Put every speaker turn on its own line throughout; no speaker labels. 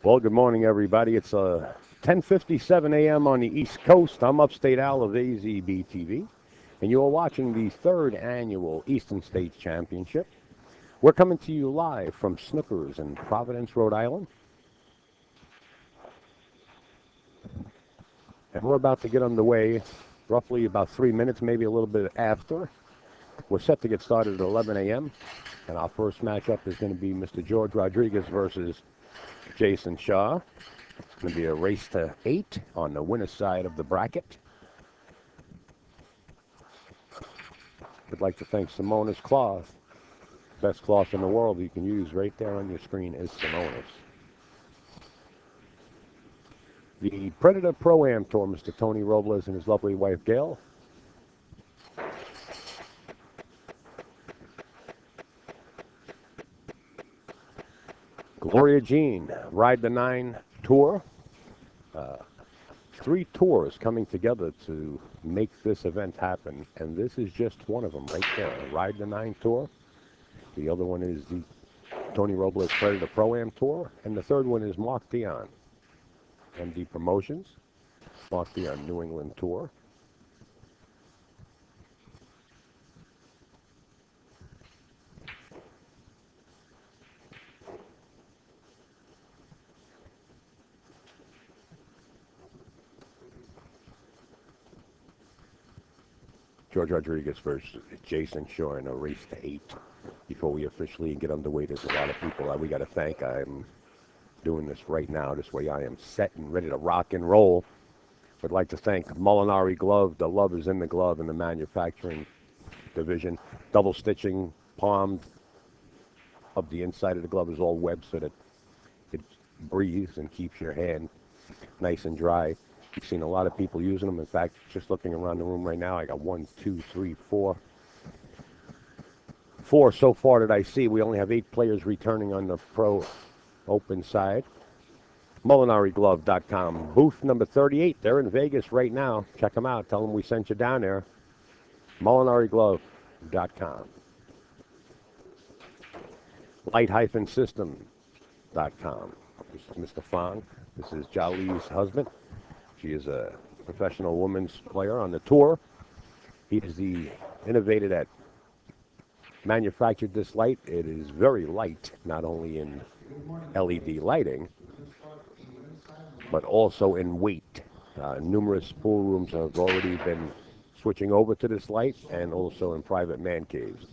Well, good morning, everybody. It's 10:57 a.m. on the East Coast. I'm Upstate Al of AZB-TV, and you are watching the third annual Eastern States Championship. We're coming to you live from Snookers in Providence, Rhode Island, and we're about to get underway roughly about 3 minutes, maybe a little bit after. We're set to get started at 11 a.m., and our first matchup is going to be Mr. Jorge Rodriquez versus Jayson Shaw. It's going to be a race to 8 on the winner's side of the bracket. I'd like to thank Simona's Cloth. Best cloth in the world you can use right there on your screen is Simona's. The Predator Pro-Am Tour, Mr. Tony Robles and his lovely wife Gail. Gloria Jean, Ride the 9 Tour. 3 tours coming together to make this event happen, and this is just one of them right there. Ride the 9 Tour. The other one is the Tony Robles Predator Pro-Am Tour, and the third one is Mark Dion, MD Promotions, Mark Dion New England Tour. Jorge Rodriquez versus Jayson Shaw in a race to 8. Before we officially get underway, there's a lot of people that we got to thank. I'm doing this right now. This way I am set and ready to rock and roll. I'd like to thank Molinari Glove. The love is in the glove in the manufacturing division. Double stitching, palmed of the inside of the glove is all webbed so that it breathes and keeps your hand nice and dry. You've seen a lot of people using them. In fact, just looking around the room right now, I got 1, 2, 3, 4. 4 so far that I see. We only have 8 players returning on the Pro Open side. MolinariGlove.com. Booth number 38. They're in Vegas right now. Check them out. Tell them we sent you down there. MolinariGlove.com. Light-System.com. This is Mr. Fong. This is Jali's husband. She is a professional women's player on the tour. He is the innovator that manufactured this light. It is very light, not only in LED lighting, but also in weight. Numerous pool rooms have already been switching over to this light, and also in private man caves.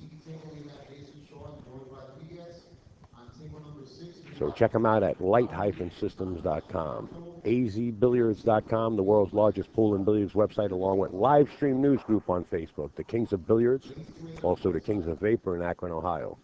So check them out at light-systems.com. azbilliards.com, the world's largest pool and billiards website, along with live stream news group on Facebook, the Kings of Billiards, also the Kings of Vapor in Akron, Ohio.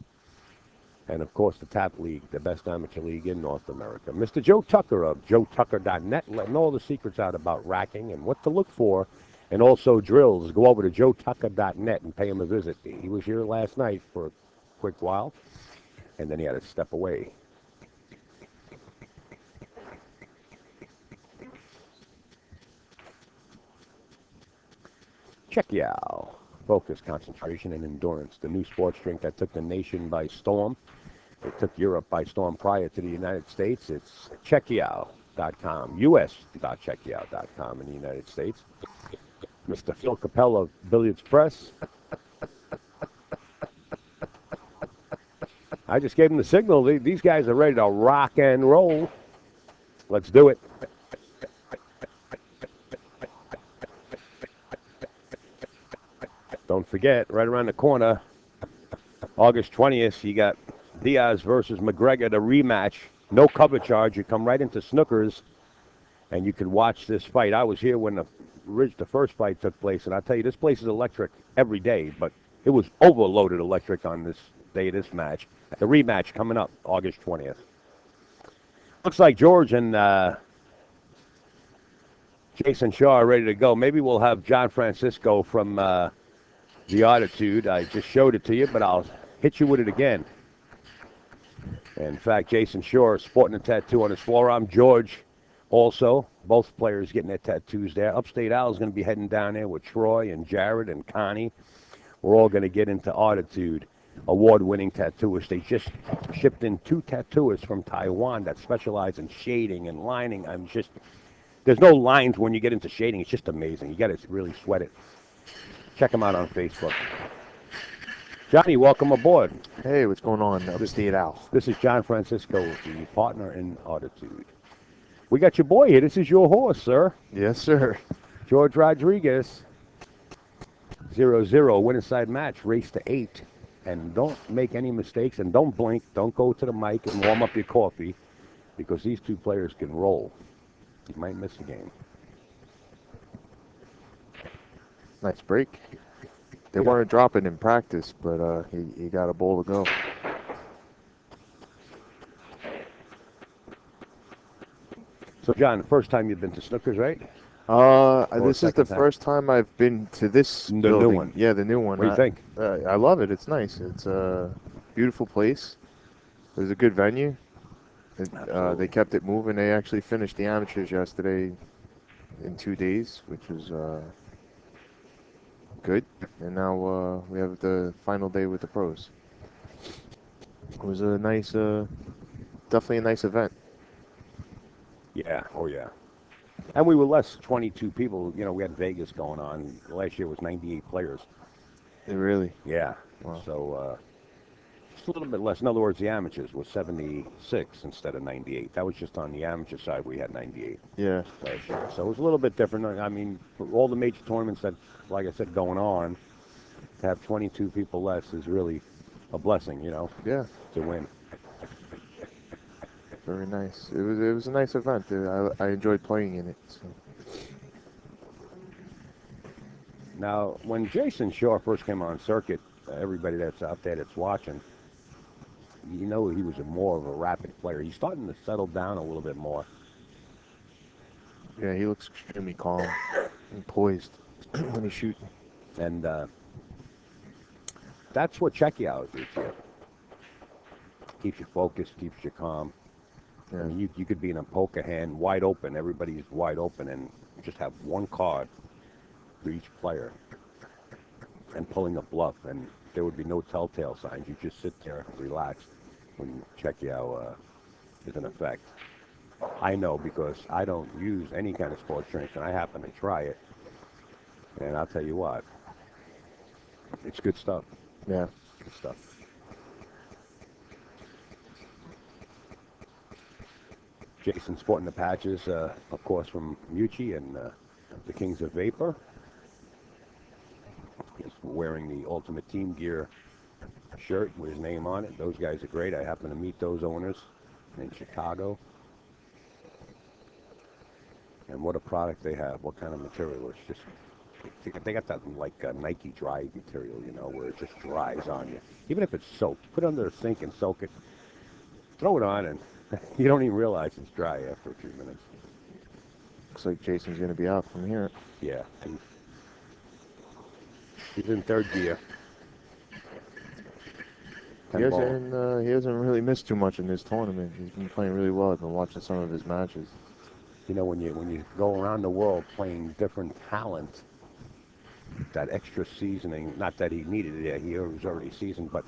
And, of course, the TAP League, the best amateur league in North America. Mr. Joe Tucker of joetucker.net, letting all the secrets out about racking and what to look for, and also drills. Go over to joetucker.net and pay him a visit. He was here last night for a quick while, and then he had to step away. Check you out. Focus, concentration, and endurance. The new sports drink that took the nation by storm. It took Europe by storm prior to the United States. It's checkyou.com, us.checkyou.com in the United States. Mr. Phil Capella of Billiards Press. I just gave him the signal. These guys are ready to rock and roll. Let's do it. Don't forget, right around the corner, August 20th, you got Diaz versus McGregor, the rematch. No cover charge. You come right into Snookers, and you can watch this fight. I was here when the first fight took place, and I'll tell you, this place is electric every day, but it was overloaded electric on this day of this match. The rematch coming up August 20th. Looks like George and Jayson Shaw are ready to go. Maybe we'll have John Francisco from the Attitude. I just showed it to you, but I'll hit you with it again. In fact, Jayson Shaw is sporting a tattoo on his forearm. George also. Both players getting their tattoos there. Upstate Al is going to be heading down there with Troy and Jared and Connie. We're all going to get into Attitude. award-winning tattooist. They just shipped in 2 tattooists from Taiwan that specialize in shading and lining. There's no lines when you get into shading. It's just amazing. You got to really sweat it. Check them out on Facebook. Johnny, welcome aboard.
Hey, what's going on, Upstate Al?
This is John Francisco, the partner in Artitude. We got your boy here. This is your horse, sir.
Yes, sir.
Jorge Rodriquez. 0-0, winning side match, race to 8. And don't make any mistakes and don't blink. Don't go to the mic and warm up your coffee because these 2 players can roll. You might miss a game.
Nice break. They weren't dropping in practice, but he got a bowl to go.
So, John, the first time you've been to Snookers, right?
This is the first time I've been to this building.
New one.
Yeah, the new one.
What do you think?
I love it. It's nice. It's a beautiful place. It was a good venue. They kept it moving. They actually finished the amateurs yesterday in 2 days, which was good. And now we have the final day with the pros. It was a nice, definitely a nice event.
Yeah, oh yeah. And we were less 22 people. You know, we had Vegas going on. Last year was 98 players.
Really?
Yeah.
Wow.
So just a little bit less. In other words, the amateurs was 76 instead of 98. That was just on the amateur side. We had 98
Yeah.
last year. So it was a little bit different. I mean, for all the major tournaments that, like I said, going on, to have 22 people less is really a blessing, you know,
Yeah.
to win.
Very nice. It was a nice event. I enjoyed playing in it. So.
Now, when Jayson Shaw first came on circuit, everybody that's out there that's watching, you know he was more of a rapid player. He's starting to settle down a little bit more.
Yeah, he looks extremely calm and poised when he's shooting.
And that's what Checkyao is here. Keeps you focused, keeps you calm.
Yeah.
I mean, you could be in a poker hand, wide open, everybody's wide open, and just have one card for each player and pulling a bluff, and there would be no telltale signs. You just sit there, relax, when Checkyao is in effect. I know because I don't use any kind of sports drinks, and I happen to try it, and I'll tell you what, it's good stuff.
Yeah.
Good stuff. Jayson sporting the patches, of course, from Mucci and the Kings of Vapor. He's wearing the Ultimate Team Gear shirt with his name on it. Those guys are great. I happen to meet those owners in Chicago. And what a product they have. What kind of material. It's just, they got that like Nike dry material, you know, where it just dries on you. Even if it's soaked, put it under the sink and soak it. Throw it on and you don't even realize it's dry after a few minutes.
Looks like Jayson's going to be out from here.
Yeah. He's in third gear.
He hasn't really missed too much in this tournament. He's been playing really well. I've been watching some of his matches.
You know, when you go around the world playing different talent, that extra seasoning, not that he needed it, yeah, he was already seasoned, but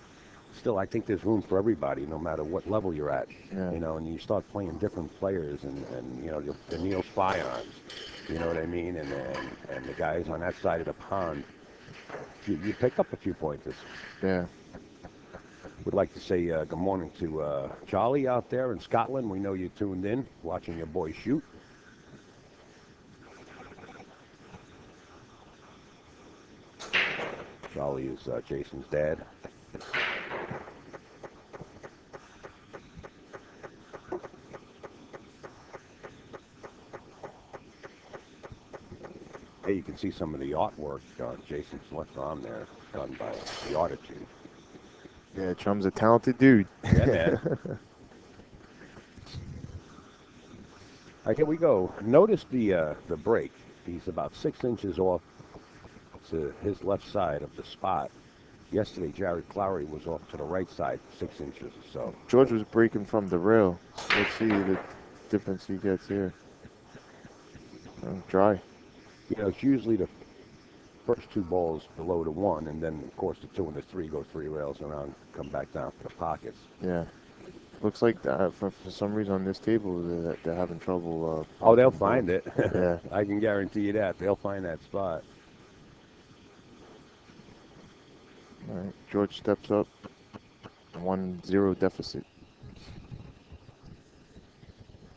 still, I think there's room for everybody, no matter what level you're at.
Yeah.
You know, and you start playing different players, and you know, the Neil Spions, you know what I mean, and the guys on that side of the pond, you pick up a few pointers.
Yeah.
Would like to say good morning to Charlie out there in Scotland. We know you tuned in, watching your boy shoot. Charlie is Jayson's dad. Hey, you can see some of the artwork on Jayson's left arm there, done by the Artitude.
Yeah, Chum's a talented dude.
Yeah, man. All right, here we go. Notice the break. He's about 6 inches off to his left side of the spot. Yesterday, Jared Clowery was off to the right side, 6 inches or so.
George was breaking from the rail. Let's see the difference he gets here. Dry.
You know, it's usually the first 2 balls below the 1, and then, of course, the 2 and the 3 go 3 rails around, come back down to the pockets.
Yeah. Looks like for some reason on this table they're having trouble.
Oh, they'll find it.
Yeah.
I can guarantee you that. They'll find that spot.
All right. George steps up. 1-0 deficit.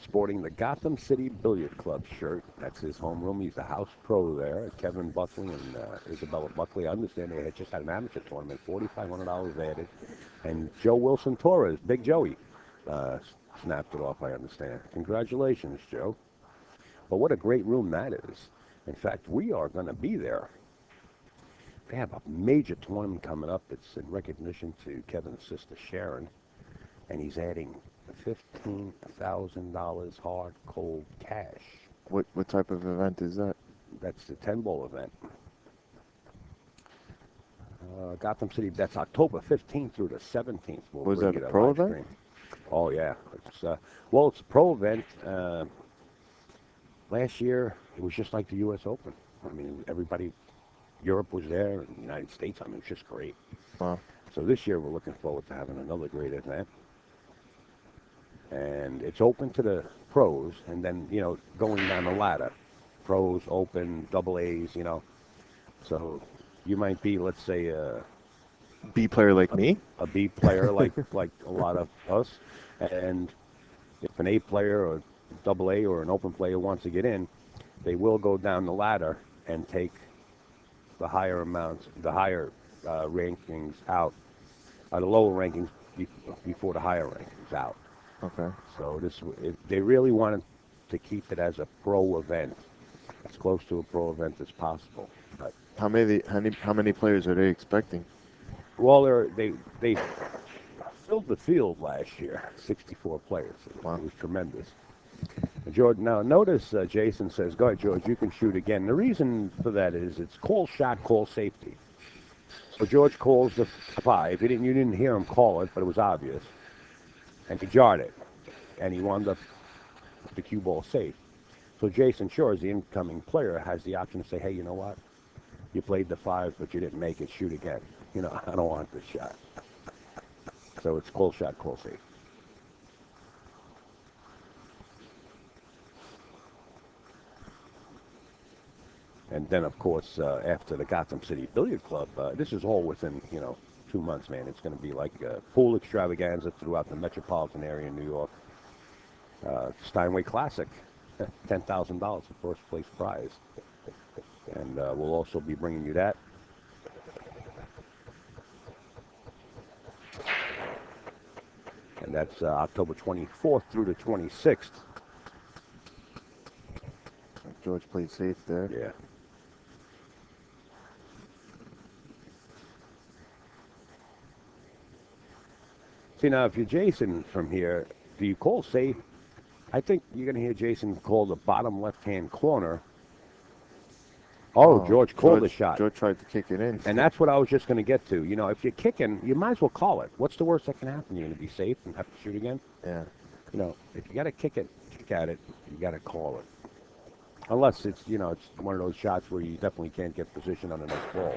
Sporting the Gotham City Billiard Club shirt. That's his homeroom. He's the house pro there. Kevin Buckley and Isabella Buckley. I understand they had just had an amateur tournament. $4,500 added. And Joe Wilson Torres, Big Joey, snapped it off, I understand. Congratulations, Joe. But what a great room that is. In fact, we are going to be there. They have a major tournament coming up. It's in recognition to Kevin's sister, Sharon. And he's adding $15,000 hard, cold cash.
What type of event is that?
That's the 10-ball event. Gotham City, that's October 15th through the 17th.
Was that a pro event?
Stream. Oh, yeah. It's, well, it's a pro event. Last year, it was just like the U.S. Open. I mean, everybody, Europe was there, and the United States, I mean, it's just great.
Wow.
So this year, we're looking forward to having another great event. And it's open to the pros, and then, you know, going down the ladder. Pros, open, double A's, you know. So you might be, let's say, a
B player like me?
A B player like a lot of us. And if an A player or double A or an open player wants to get in, they will go down the ladder and take the higher amounts, the higher rankings out, the lower rankings before the higher rankings out.
Okay. So
they really wanted to keep it as a pro event, as close to a pro event as possible. But
how many players are they expecting?
Well, they filled the field last year, 64 players.
Wow.
It was tremendous. George, now notice Jayson says, "Go ahead, George, you can shoot again." The reason for that is it's call shot, call safety. So George calls the 5. You didn't hear him call it, but it was obvious. And he jarred it, and he wound up the cue ball safe. So Jayson Shore, as the incoming player, has the option to say, "Hey, you know what? You played the 5, but you didn't make it. Shoot again. You know, I don't want this shot." So it's call shot, call safe. And then, of course, after the Gotham City Billiard Club, this is all within, 2 months, man. It's going to be like a pool extravaganza throughout the metropolitan area in New York. Steinway Classic, $10,000 for first place prize. And we'll also be bringing you that. And that's October 24th through the 26th.
George played safe there.
Yeah. See, now, if you're Jayson from here, do you call safe? I think you're going to hear Jayson call the bottom left-hand corner. Oh, George called the shot.
George tried to kick it in.
And that's what I was just going to get to. You know, if you're kicking, you might as well call it. What's the worst that can happen? You're going to be safe and have to shoot again?
Yeah.
You know, if you got to kick at it, you got to call it. Unless it's, it's one of those shots where you definitely can't get position on the next ball.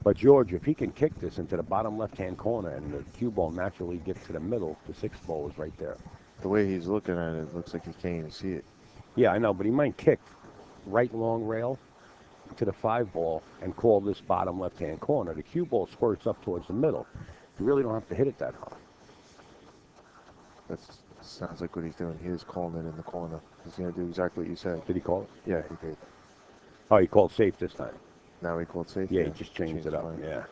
But George, if he can kick this into the bottom left-hand corner and the cue ball naturally gets to the middle, the 6th ball is right there.
The way he's looking at it, looks like he can't even see it.
Yeah, I know, but he might kick right long rail to the 5 ball and call this bottom left-hand corner. The cue ball squirts up towards the middle. You really don't have to hit it that hard.
That sounds like what he's doing. He is calling it in the corner. He's going to do exactly what you said.
Did he call it?
Yeah, he did.
Oh, he called safe this time.
Now he called safe?
Yeah, he just changed it up. Yeah.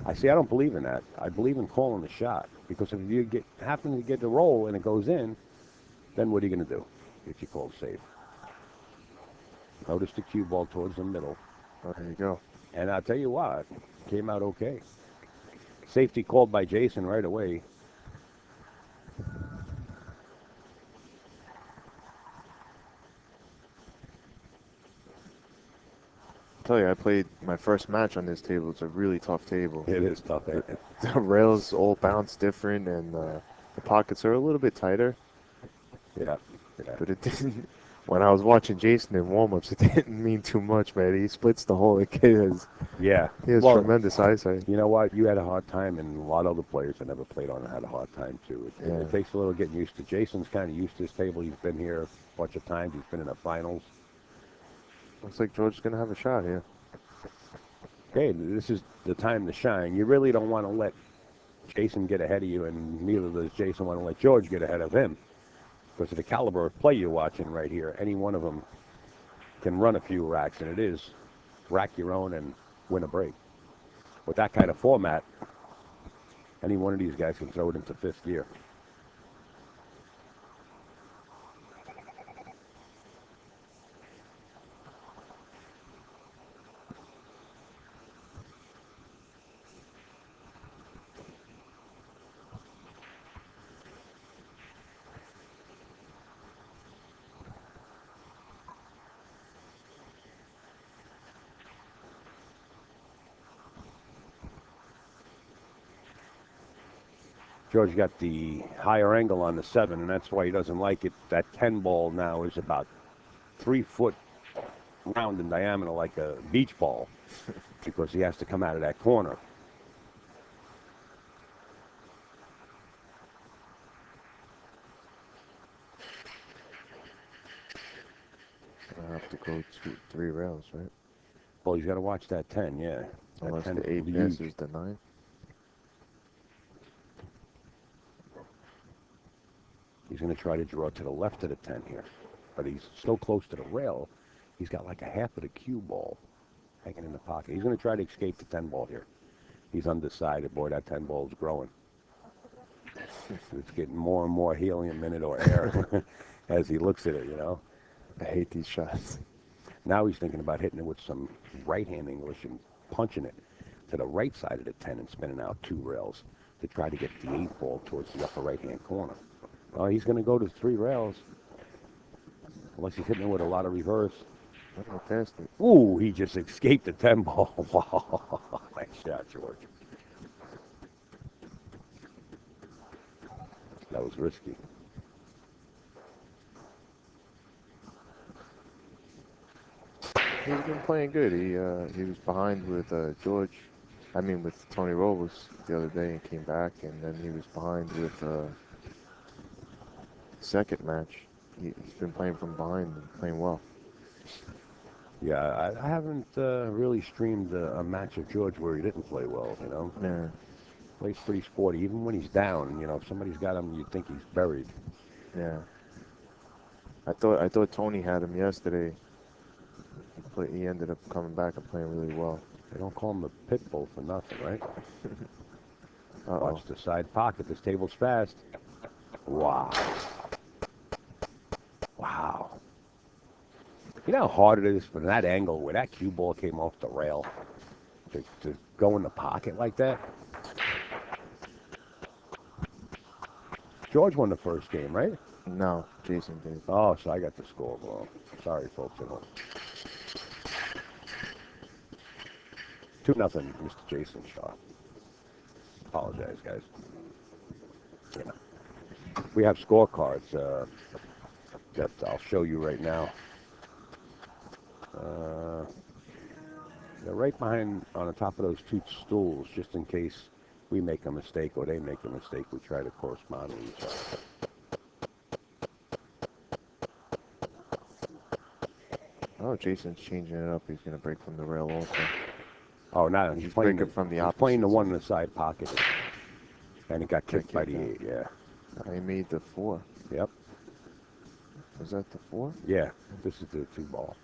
I don't believe in that. I believe in calling the shot. Because if you happen to get the roll and it goes in, then what are you going to do if you call safe? Notice the cue ball towards the middle.
Oh, there you go.
And I'll tell you what, came out okay. Safety called by Jayson right away.
I tell you, I played my first match on this table. It's a really tough table.
It is tough.
The rails all bounce different, and the pockets are a little bit tighter.
Yeah.
But it When I was watching Jayson in warm-ups, it didn't mean too much, man. He splits the hole. The kid
Yeah.
he has
Well,
tremendous eyesight.
you know what? You had a hard time, and a lot of other players that never played on it had a hard time, too.
Yeah.
It takes a little getting used to. Jason's kind of used to this table. He's been here a bunch of times. He's been in the finals.
Looks like George's gonna have a shot here.
Okay, this is the time to shine. You really don't want to let Jayson get ahead of you, and neither does Jayson want to let George get ahead of him. Because of the caliber of play you're watching right here, any one of them can run a few racks, and it is rack your own and win a break. With that kind of format, any one of these guys can throw it into fifth gear. George got the higher angle on the 7, and that's why he doesn't like it. That 10 ball now is about 3 foot round in diameter like a beach ball because he has to come out of that corner.
I have to go 3 rails, right?
Well, he's got to watch that 10, yeah. That
Unless
10
the 8
huge.
passes the 9.
He's going to try to draw to the left of the 10 here. But he's so close to the rail, he's got like a half of the cue ball hanging in the pocket. He's going to try to escape the 10 ball here. He's undecided. Boy, that 10 ball is growing. It's getting more and more helium in it or air as he looks at it, you know.
I hate these shots.
Now he's thinking about hitting it with some right-hand English and punching it to the right side of the 10 and spinning out 2 rails to try to get the 8 ball towards the upper right-hand corner. Well, he's going to go to 3 rails. Unless he's hitting it with a lot of reverse.
I passed it.
Ooh, he just escaped the 10 ball. Wow. Nice shot, George. That was risky.
He's been playing good. He was behind with with Tony Robles the other day and came back, and then he was behind with second match. He's been playing from behind and playing well.
Yeah, I haven't really streamed a match of George where he didn't play well, you know.
Yeah.
Plays pretty sporty, even when he's down. You know, if somebody's got him, you'd think he's buried.
Yeah. I thought Tony had him yesterday. He ended up coming back and playing really well.
They don't call him the pit bull for nothing, right?
Uh-oh.
Watch the side pocket. This table's fast. Wow. Wow. You know how hard it is from that angle where that cue ball came off the rail to go in the pocket like that? George won the first game, right?
No, Jayson did.
Oh, so I got the score wrong. Sorry, folks at home. 2-0, Mr. Jayson Shaw. Apologize, guys. Yeah. We have scorecards that I'll show you right now. They're right behind on the top of those 2 stools, just in case we make a mistake or they make a mistake. We try to correspond with each other.
Oh, Jason's changing it up. He's going to break from the rail also.
Oh, now he's playing
breaking from the
he's
opposite
playing the one
side.
in the side pocket, and it got kicked by the
out.
8. Yeah.
He made the 4.
Yep.
Was that the 4?
Yeah. This is the 2 ball.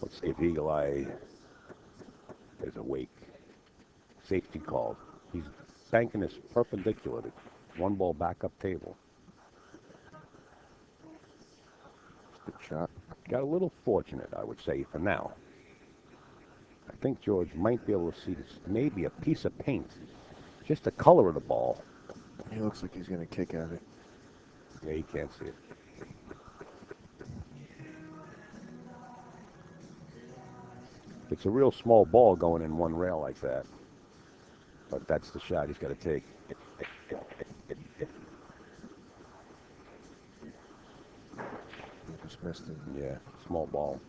Let's see if Eagle Eye is awake. Safety called. He's banking this perpendicular to 1 ball backup table.
Good shot.
Got a little fortunate, I would say, for now. I think George might be able to see this, maybe a piece of paint. Just the color of the ball.
He looks like he's going to kick at it.
Yeah, he can't see it. It's a real small ball going in one rail like that. But that's the shot he's got to take.
Just missed it.
Yeah, small ball.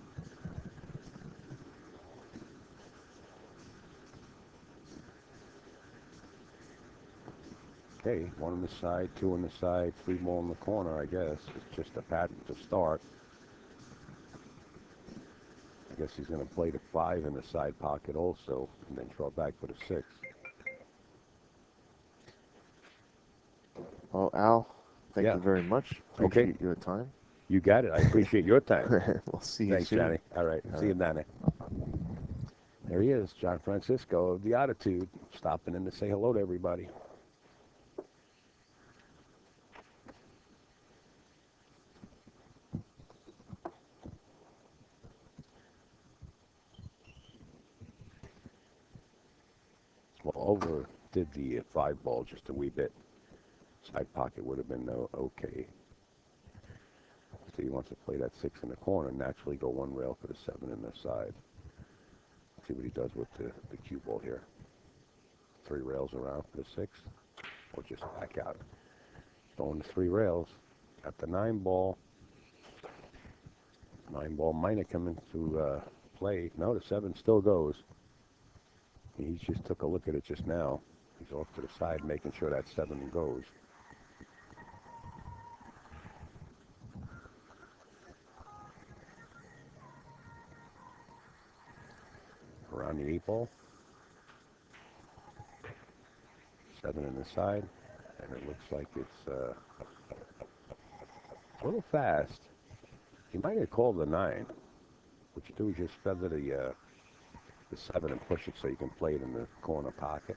Okay, one on the side, two on the side, three more in the corner, I guess. It's just a pattern to start. I guess he's going to play the 5 in the side pocket also, and then draw back for the 6.
Well, Al, thank you very much. Appreciate your time.
You got it. I appreciate your time.
We'll see you
Thanks,
soon.
Johnny. All right. See you down there. There he is, John Francisco of the Attitude, stopping in to say hello to everybody. Well, over did the 5 ball just a wee bit. Side pocket would have been okay. So he wants to play that 6 in the corner, naturally go one rail for the 7 in the side. See what he does with the cue ball here. 3 rails around for the 6, or just back out. Going to 3 rails. Got the 9 ball. 9 ball might have come into play. No, the 7 still goes. He just took a look at it just now. He's off to the side making sure that 7 goes. Around the 8 ball. 7 in the side. And it looks like it's a little fast. He might have called the 9. What you do is just feather the 7 and push it so you can play it in the corner pocket.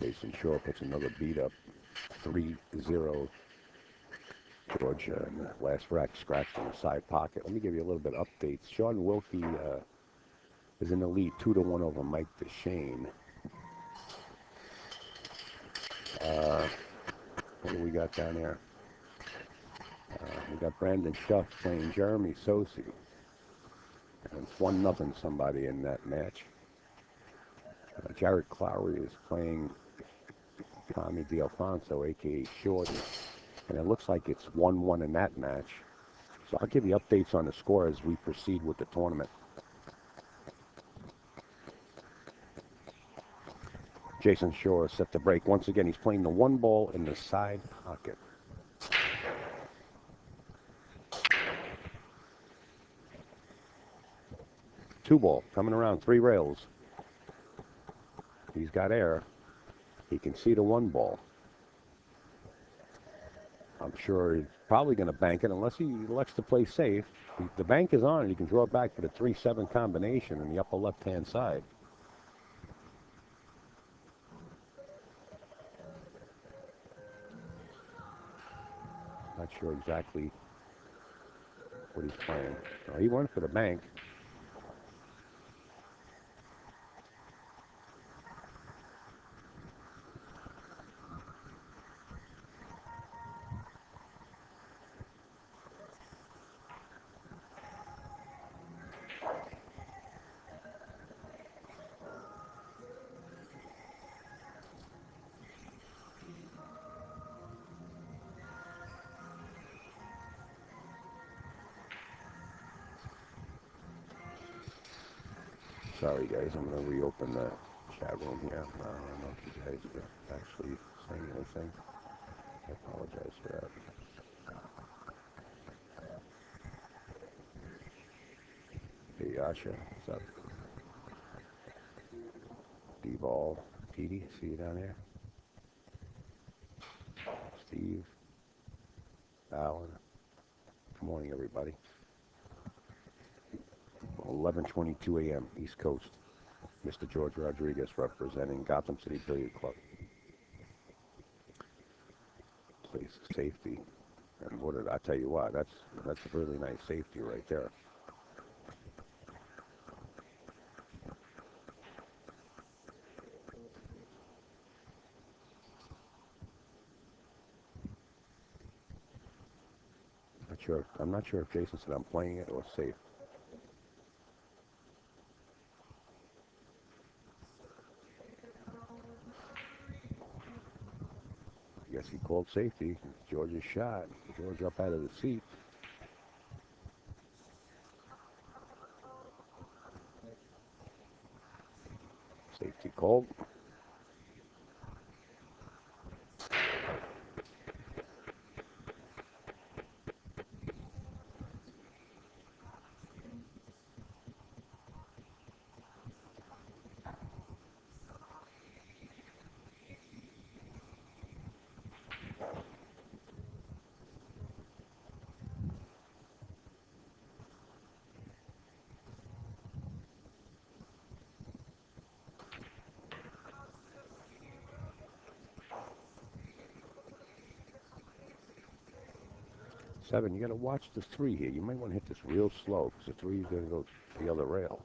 Jayson Shaw puts another beat up, 3-0. Georgia in the last rack scratched in the side pocket. Let me give you a little bit of updates. Sean Wilkie is in the lead 2-1 over Mike DeShane. What do we got down there? We got Brandon Schuff playing Jeremy Sosi. And it's 1-0 somebody in that match. Jared Clowery is playing Tommy DeAlfonso, a.k.a. Shorty. And it looks like it's 1-1 in that match. So I'll give you updates on the score as we proceed with the tournament. Jayson Shaw is set to break. Once again, he's playing the 1 ball in the side pocket. Two ball coming around 3 rails. He's got air. He can see the 1 ball. I'm sure he's probably going to bank it unless he elects to play safe. The bank is on and he can draw back for the 3-7 combination in the upper left-hand side. Not sure exactly what he's playing. No, he went for the bank. Sorry, guys. I'm going to reopen the chat room here. I don't know if you guys are actually saying anything. I apologize for that. Sasha. What's up? D-Ball. Petey, see you down there. Steve. Alan. Good morning, everybody. 11:22 a.m. East Coast. Mr. Jorge Rodriquez representing Gotham City Billiard Club. Place of safety. And what did I tell you what? That's a really nice safety right there. I'm not sure if Jayson said I'm playing it or safe. I guess he called safety. George's shot. George up out of the seat. Safety called. Seven, you got to watch the three here. You might want to hit this real slow because the three is going to go to the other rail.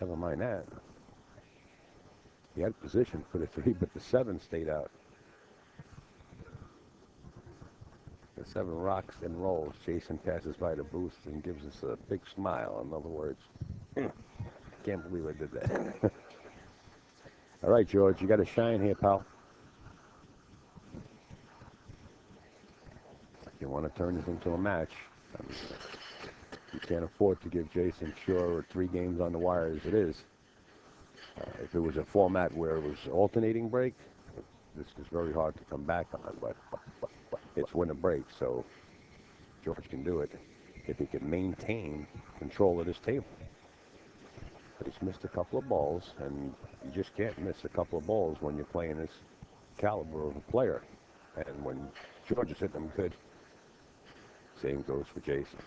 Never mind that. He had position for the three, but the seven stayed out. The seven rocks and rolls. Jayson passes by the booth and gives us a big smile. In other words, can't believe I did that. All right, George, you got to shine here, pal. If you want to turn this into a match, I mean, you can't afford to give Jayson Shore 3 games on the wire as it is. If it was a format where it was alternating break, this is very hard to come back on, but it's win a break, so George can do it if he can maintain control of this table. But he's missed a couple of balls, and you just can't miss a couple of balls when you're playing this caliber of a player. And when George is hitting them good, same goes for Jayson.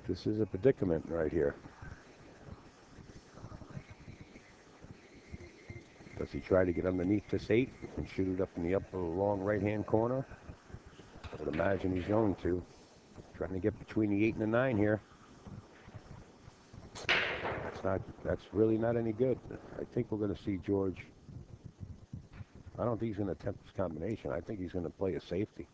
This is a predicament right here. Does he try to get underneath this 8 and shoot it up in the upper long right-hand corner? I would imagine he's going to. Trying to get between the 8 and the 9 here. That's really not any good. I think we're going to see George. I don't think he's going to attempt this combination. I think he's going to play a safety.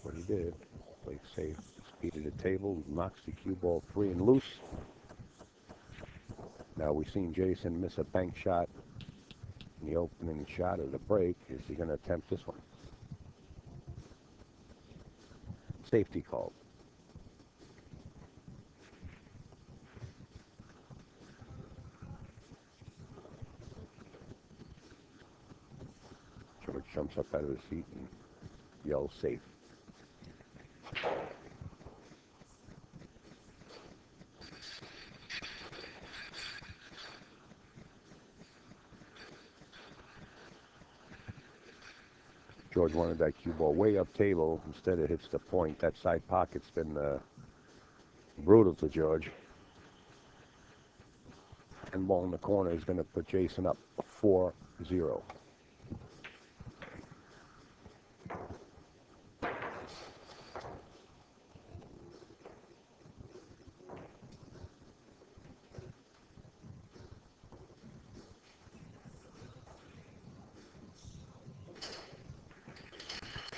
What he did, played safe, speed of the table, knocks the cue ball free and loose. Now we've seen Jayson miss a bank shot in the opening shot of the break. Is he going to attempt this one? Safety called. George jumps up out of the seat and yells safe. George wanted that cue ball way up table. Instead, it hits the point. That side pocket's been Brutal to George. And ball in the corner is going to put Jayson up 4-0.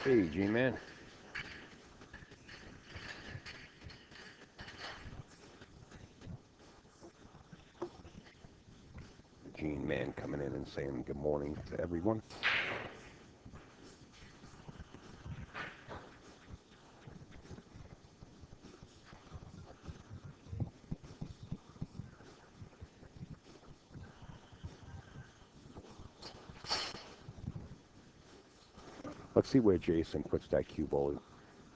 Hey, G-Man. G-Man coming in and saying good morning to everyone. Let's see where Jayson puts that cue ball.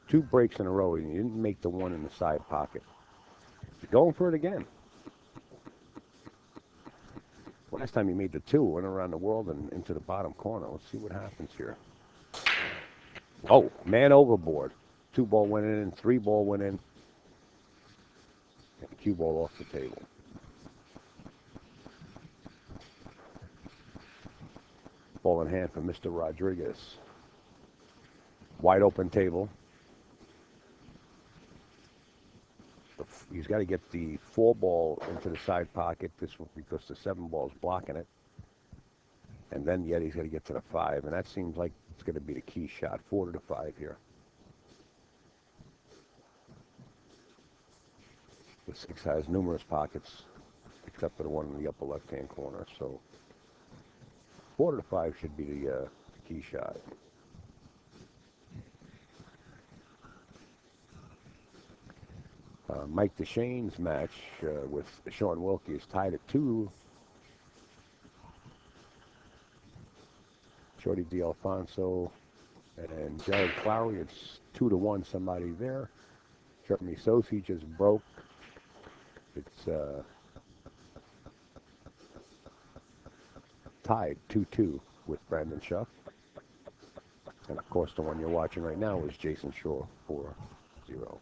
2 breaks in a row, and he didn't make the one in the side pocket. He's going for it again. Last time he made the 2, went around the world and into the bottom corner. Let's see what happens here. Oh, man overboard. 2 ball went in, 3 ball went in. And cue ball off the table. Ball in hand for Mr. Rodriguez. Wide open table. He's got to get the 4 ball into the side pocket because the 7 ball is blocking it. And then yet he's got to get to the 5. And that seems like it's going to be the key shot. 4 to 5 here. The 6 has numerous pockets except for the one in the upper left-hand corner. So 4 to 5 should be the key shot. Mike DeShane's match with Sean Wilkie is tied at 2. Shorty D'Alfonso and Jared Clowery, it's 2-1 somebody there. Jeremy Sosi just broke. It's tied 2-2 with Brandon Schuff. And of course the one you're watching right now is Jayson Shaw 4-0.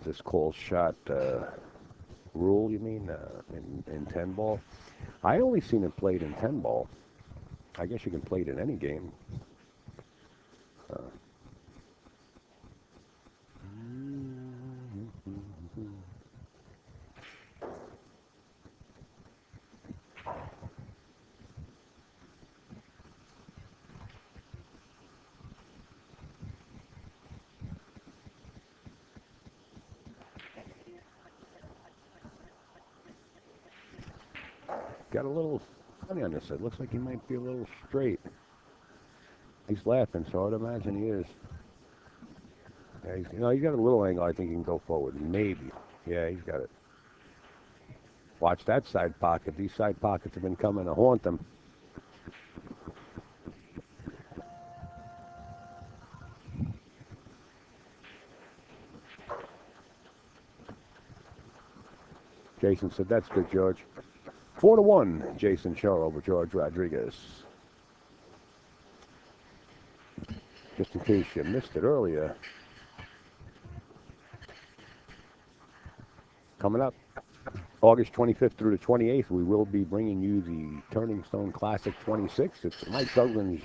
This call shot rule, you mean, in 10 ball? I only seen it played in 10 ball. I guess you can play it in any game. Got a little funny on this side. Looks like he might be a little straight. He's laughing, so I'd imagine he is. Yeah, he's got a little angle. I think he can go forward. Maybe. Yeah, he's got it. Watch that side pocket. These side pockets have been coming to haunt them. Jayson said, that's good, George. 4-1, Jayson Shaw over Jorge Rodriquez. Just in case you missed it earlier. Coming up, August 25th through the 28th, we will be bringing you the Turning Stone Classic 26. It's Mike Duggan's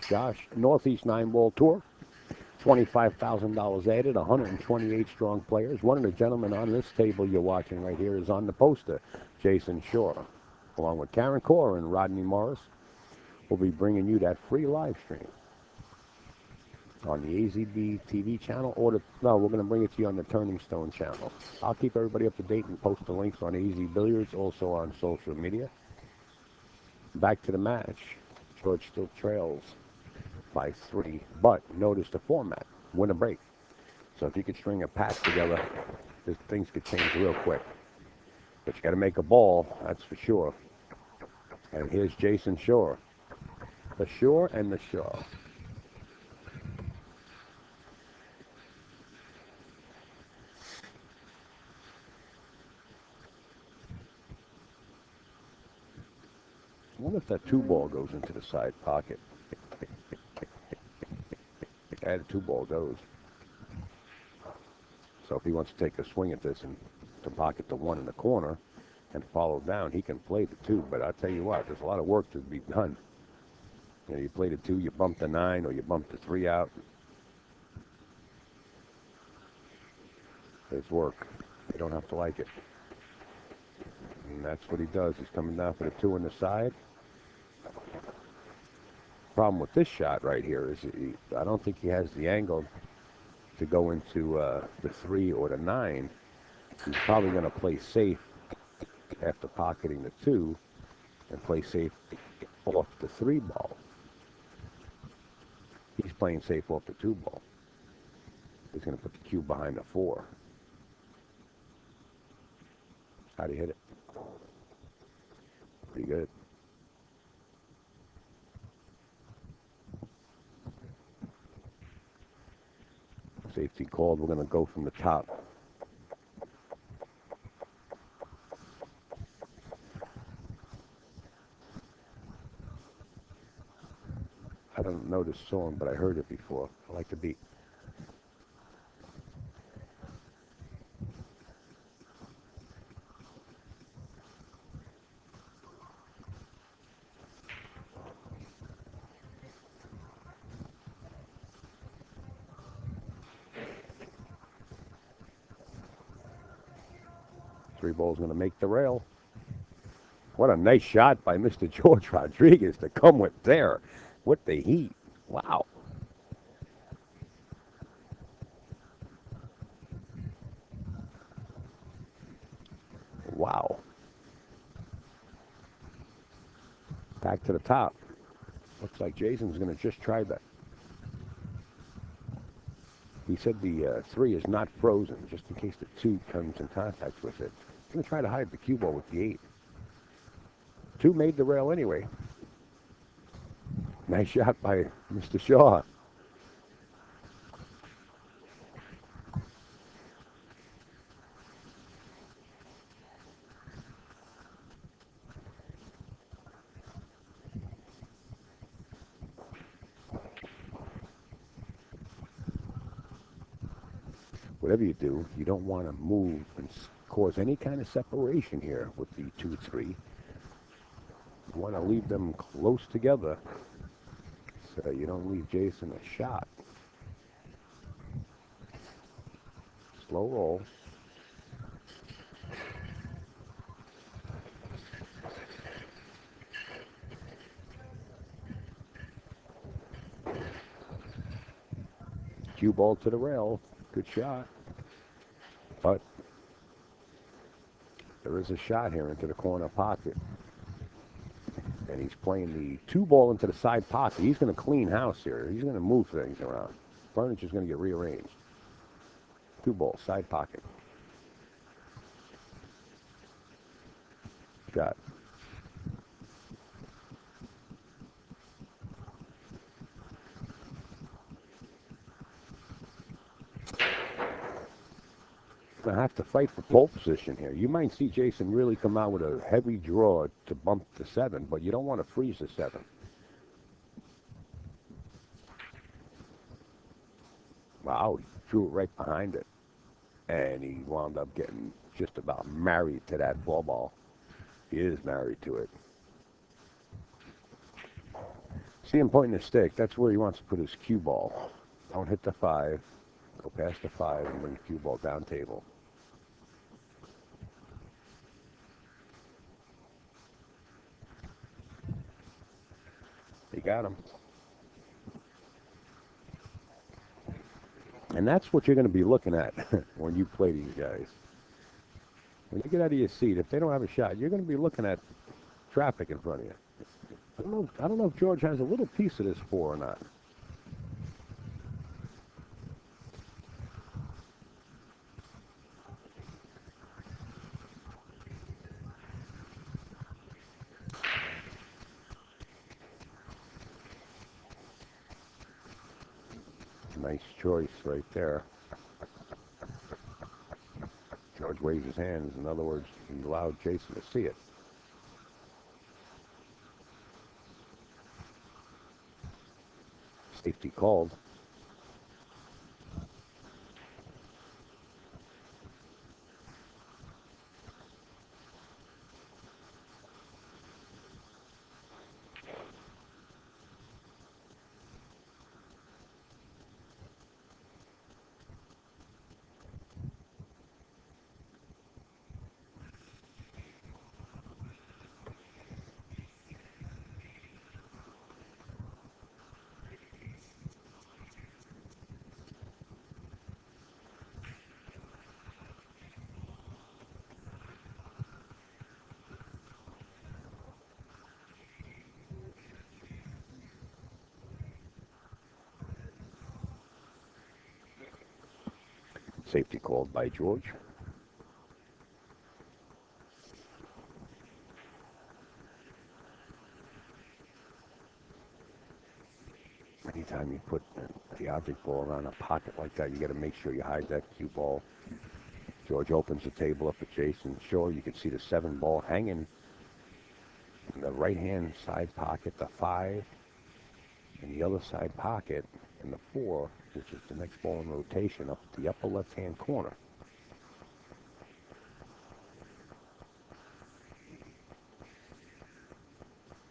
Northeast 9-Ball Tour. $25,000 added, 128 strong players. One of the gentlemen on this table you're watching right here is on the poster, Jayson Shaw. Along with Karen Corr and Rodney Morris, we'll be bringing you that free live stream on the AZB TV channel, we're going to bring it to you on the Turning Stone channel. I'll keep everybody up to date and post the links on AZ Billiards, also on social media. Back to the match. George still trails by 3, but notice the format, win a break. So if you could string a pack together, things could change real quick. But you got to make a ball, that's for sure. And here's Jayson Shaw. The shore and the shore. I wonder if that 2-ball goes into the side pocket. And the 2-ball goes. So if he wants to take a swing at this and to pocket the 1 in the corner and follow down, he can play the 2. But I'll tell you what, there's a lot of work to be done. You know, you play the 2, you bump the 9, or you bump the 3 out. There's work. You don't have to like it. And that's what he does. He's coming down for the 2 on the side. Problem with this shot right here is I don't think he has the angle to go into the 3 or the 9. He's probably going to play safe after pocketing the 2 and play safe off the 3 ball. He's playing safe off the 2 ball. He's going to put the cue behind the 4. How'd he hit it? Pretty good. Safety called. We're going to go from the top. I don't know this song, but I heard it before. I like the beat. Three ball's going to make the rail. What a nice shot by Mr. Jorge Rodriquez to come with there. With the heat. Wow. Wow. Back to the top. Looks like Jayson's going to just try that. He said the 3 is not frozen, just in case the 2 comes in contact with it. He's going to try to hide the cue ball with the 8. 2 made the rail anyway. Nice shot by Mr. Shaw. Whatever you do, you don't want to move and cause any kind of separation here with the 2-3. You want to leave them close together so you don't leave Jayson a shot. Slow roll. Cue ball to the rail. Good shot. But there is a shot here into the corner pocket. And he's playing the 2 ball into the side pocket. He's going to clean house here. He's going to move things around. Furniture's going to get rearranged. 2 ball, side pocket. Shot. I have to fight for pole position here. You might see Jayson really come out with a heavy draw to bump the 7, but you don't want to freeze the 7. Wow, he threw it right behind it. And he wound up getting just about married to that ball. He is married to it. See him pointing the stick. That's where he wants to put his cue ball. Don't hit the 5. Go past the 5 and bring the cue ball down table. He got him. And that's what you're going to be looking at when you play these guys. When you get out of your seat, if they don't have a shot, you're going to be looking at traffic in front of you. I don't know if George has a little piece of this 4 or not. Nice choice right there. George waves his hands. In other words, he allowed Jayson to see it. Safety called. Safety called by George. Anytime you put the object ball around a pocket like that, you got to make sure you hide that cue ball. George opens the table up at Jayson. Sure, you can see the 7 ball hanging in the right-hand side pocket, the 5, and the other side pocket, and the 4, which is the next ball in rotation, up the upper left-hand corner.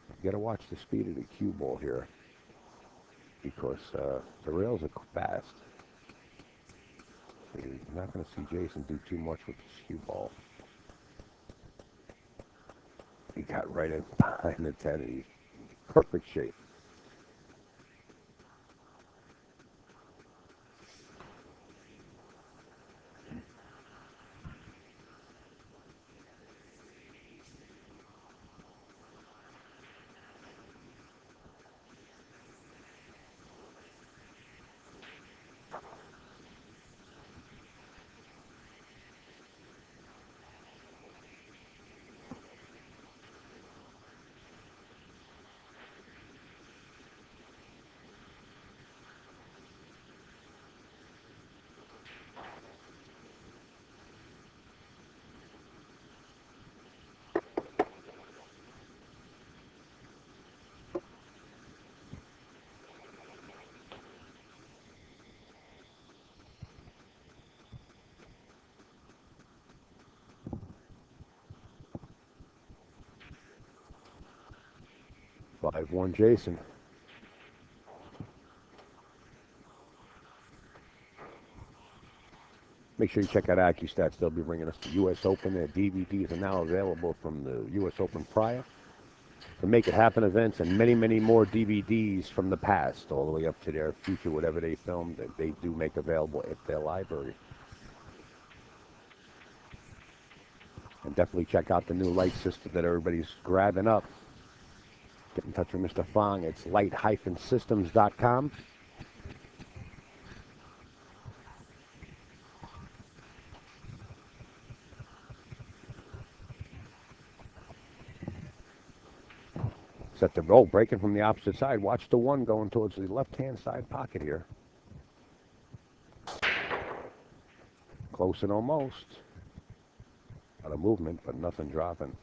You got to watch the speed of the cue ball here, because the rails are fast. So you're not going to see Jayson do too much with this cue ball. He got right in behind the 10. He's perfect shape. Five one Jayson. Make sure you check out AccuStats. They'll be bringing us the U.S. Open. Their DVDs are now available from the U.S. Open prior, the Make It Happen events, and many, many more DVDs from the past, all the way up to their future, whatever they filmed, that they do make available at their library. And definitely check out the new light system that everybody's grabbing up. Get in touch with Mr. Fong. It's light-systems.com. Set the roll, breaking from the opposite side. Watch the 1 going towards the left-hand side pocket here. Close and almost. A lot of movement, but nothing dropping.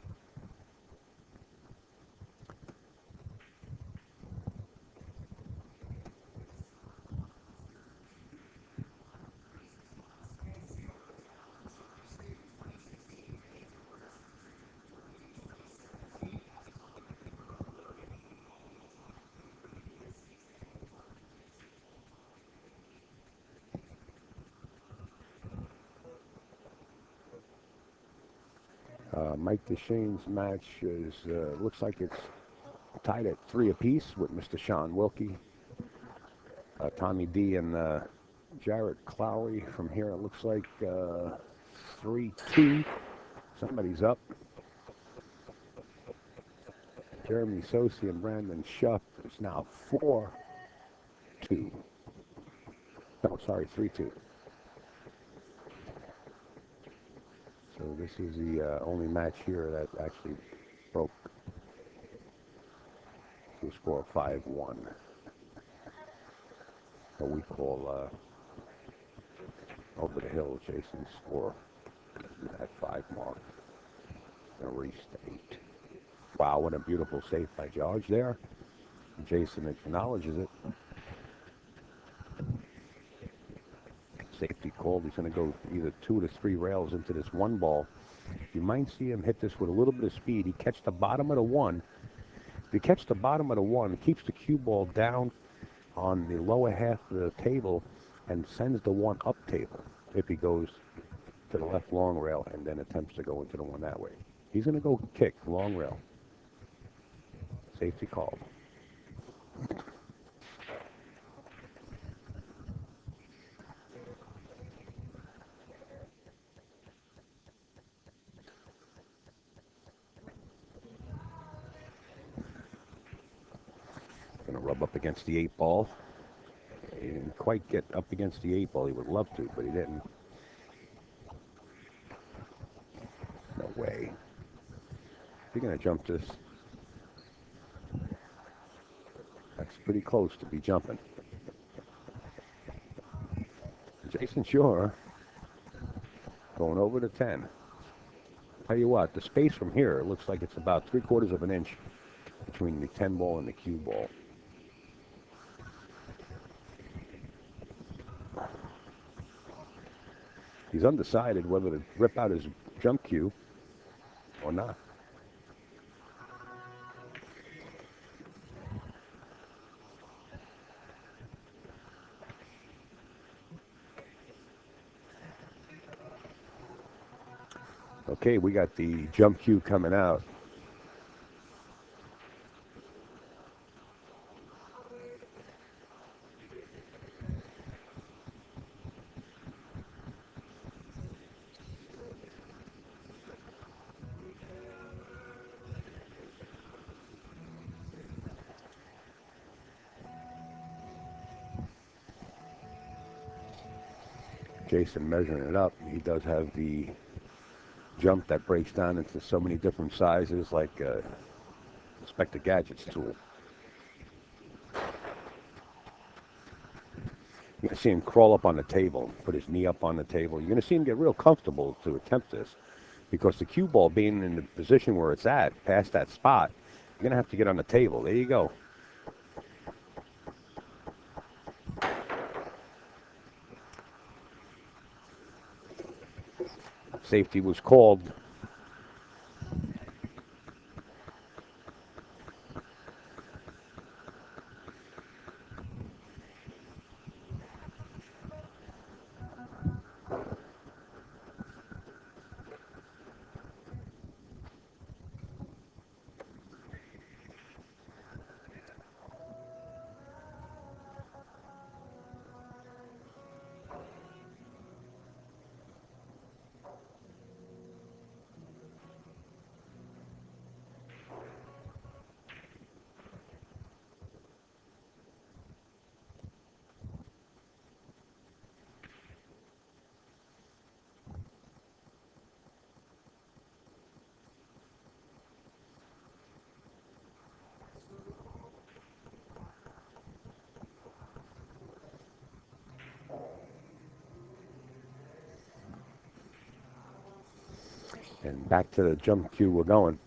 Mike Deshane's match is looks like it's tied at 3 apiece with Mr. Sean Wilkie. Tommy D and Jarrett Clowey. From here it looks like 3-2. Somebody's up. Jeremy Sosi and Brandon Schuff is now 4-2. No, sorry, 3-2. So this is the only match here that actually broke the score of 5-1. what we call over the hill. Jason score at 5 mark. Gonna race to 8. Wow, what a beautiful save by George there. Jayson acknowledges it. Safety called. He's going to go either 2 to 3 rails into this 1 ball. You might see him hit this with a little bit of speed. He catch the bottom of the 1. If he catch the bottom of the 1, keeps the cue ball down on the lower half of the table and sends the 1 up table if he goes to the left long rail and then attempts to go into the 1 that way. He's going to go kick long rail. Safety called. Going to rub up against the 8 ball. He didn't quite get up against the 8 ball. He would love to, but he didn't. No way. If you're going to jump this, that's pretty close to be jumping. Jayson Shore going over to 10. Tell you what, the space from here, it looks like it's about 3/4 of an inch between the 10 ball and the cue ball. He's undecided whether to rip out his jump cue or not. Okay, we got the jump cue coming out. Jayson measuring it up. He does have the jump that breaks down into so many different sizes, like Inspector Gadget's tool. You're going to see him crawl up on the table, put his knee up on the table. You're going to see him get real comfortable to attempt this, because the cue ball being in the position where it's at, past that spot, you're going to have to get on the table. There you go. Safety was called. And back to the jump cue we're going.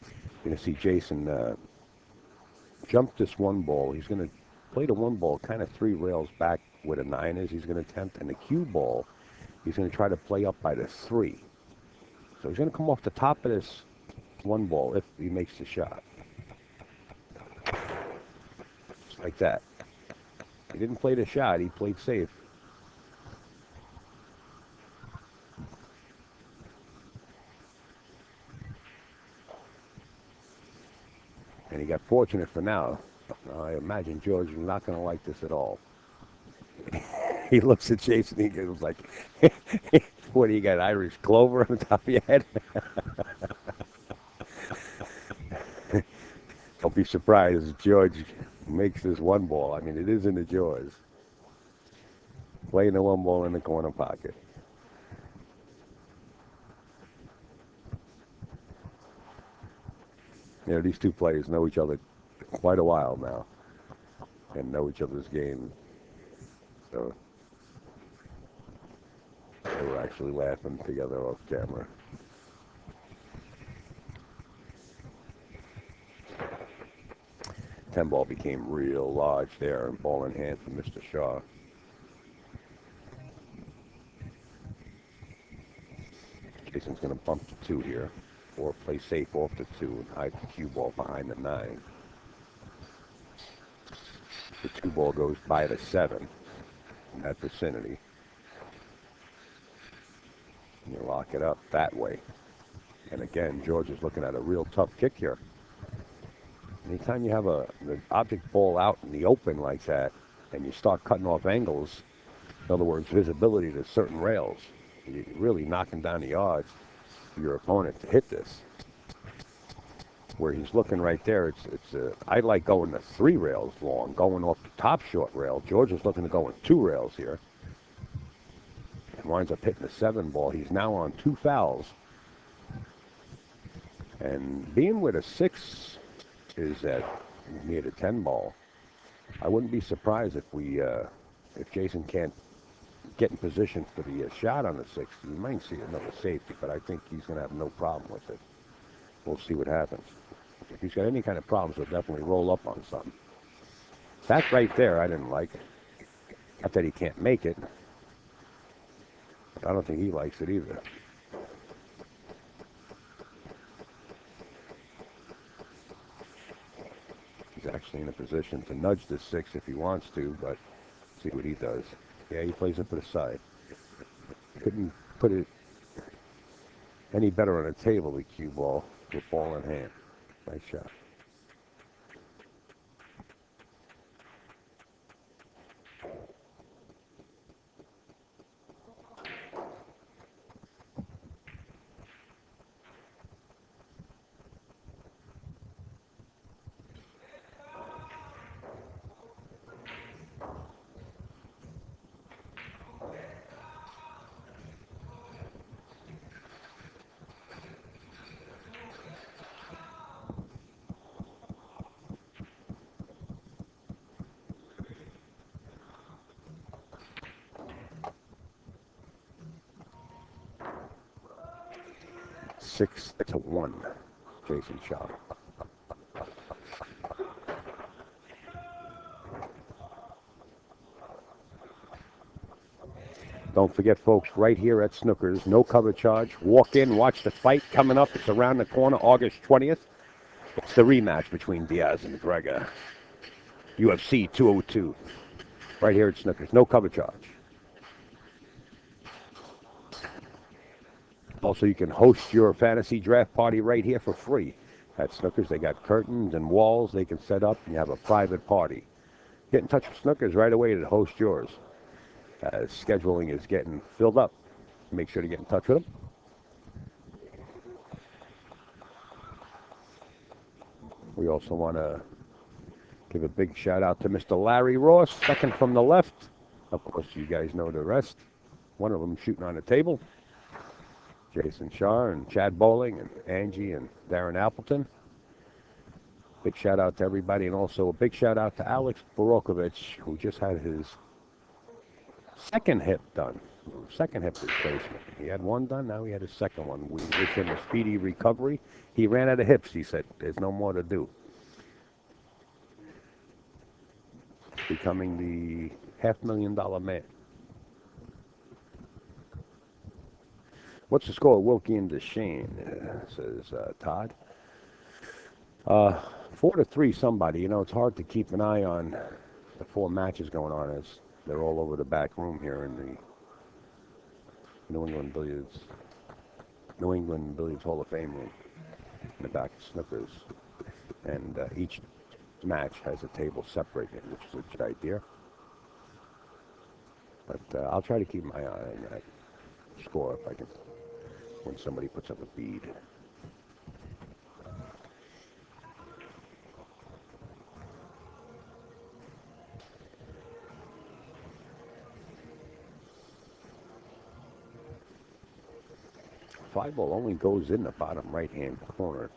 You're going to see Jayson jump this 1 ball. He's going to play the 1 ball kind of 3 rails back where the 9 is. He's going to attempt, and the cue ball, he's going to try to play up by the 3. So he's going to come off the top of this 1 ball if he makes the shot. Just like that. He didn't play the shot. He played safe. And he got fortunate for now. I imagine George is not going to like this at all. He looks at Jayson. He goes like, "What do you got? Irish clover on the top of your head?" Don't be surprised if George makes this 1 ball. I mean, it is in the jaws. Playing the 1 ball in the corner pocket. You know, these two players know each other quite a while now and know each other's game. So they were actually laughing together off camera. Ten ball became real large there, and ball in hand for Mr. Shaw. Jason's going to bump to 2 here, or play safe off the 2 and hide the cue ball behind the 9. The 2 ball goes by the 7 in that vicinity. And you lock it up that way. And again, George is looking at a real tough kick here. Anytime you have an object ball out in the open like that, and you start cutting off angles, in other words, visibility to certain rails, you're really knocking down the odds for your opponent to hit this. Where he's looking right there, I like going to 3 rails long, going off the top short rail. George is looking to go in 2 rails here. And winds up hitting the 7 ball. He's now on 2 fouls. And being with a 6 is near the 10 ball. I wouldn't be surprised if Jayson can't get in position for the shot on the 6. You might see another safety, but I think he's going to have no problem with it. We'll see what happens. If he's got any kind of problems, he'll definitely roll up on something. That right there, I didn't like. Not that he can't make it. I don't think he likes it either. He's actually in a position to nudge the 6 if he wants to, but see what he does. Yeah, he plays it for the side. Couldn't put it any better on a table, the cue ball, with ball in hand. Nice shot. Six to 1, Jayson Shaw. Don't forget, folks, right here at Snookers, no cover charge. Walk in, watch the fight coming up. It's around the corner, August 20th. It's the rematch between Diaz and McGregor. UFC 202. Right here at Snookers, no cover charge. Also, you can host your fantasy draft party right here for free at Snookers. They got curtains and walls they can set up, and you have a private party. Get in touch with Snookers right away to host yours. As scheduling is getting filled up, make sure to get in touch with them. We also want to give a big shout out to Mr. Larry Ross, second from the left. Of course, you guys know the rest. One of them shooting on the table. Jayson Shaw and Chad Bowling and Angie and Darren Appleton. Big shout out to everybody, and also a big shout out to Alex Borokovich, who just had his second hip done. Second hip replacement. He had one done, now he had his second one. We wish him a speedy recovery. He ran out of hips, he said. There's no more to do. Becoming the $500,000 man. What's the score? Wilkie and DeShane, says Todd. 4-3 somebody. You know, it's hard to keep an eye on the 4 matches going on as they're all over the back room here in the New England Billiards Hall of Fame room in the back of Snookers. And each match has a table separated, which is a good idea. But I'll try to keep my eye on that score if I can, when somebody puts up a bead. Five ball only goes in the bottom right-hand corner.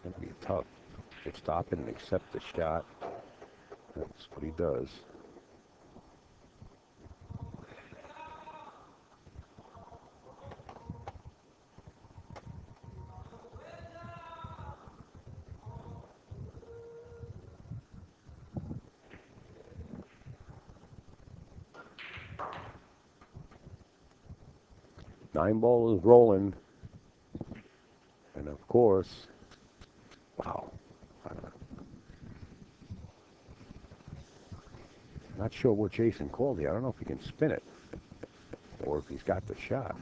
That'd be tough. should stop it and accept the shot. That's what he does. Nine ball is rolling. And of course, wow. Not sure what Jayson called here. I don't know if he can spin it or if he's got the shot.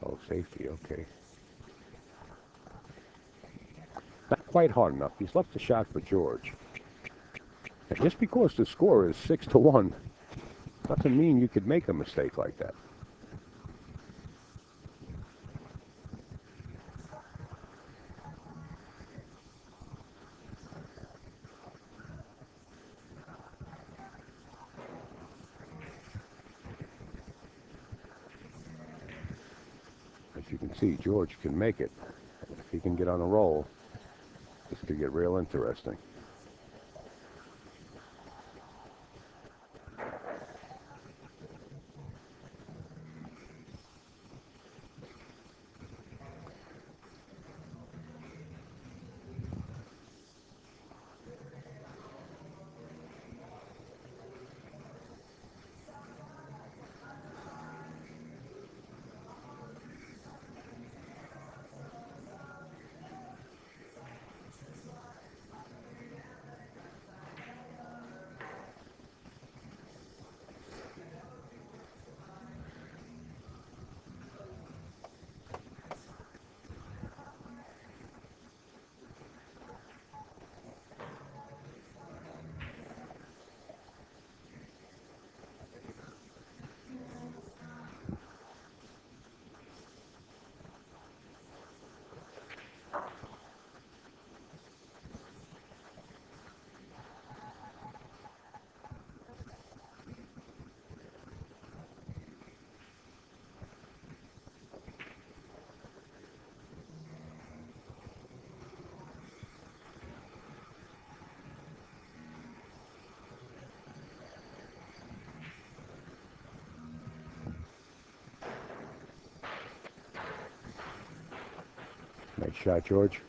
Oh, safety, okay. Not quite hard enough. He's left the shot for George. And just because the score is 6-1 doesn't mean you could make a mistake like that. As you can see, George can make it. If he can get on a roll, this could get real interesting. Nice shot, George.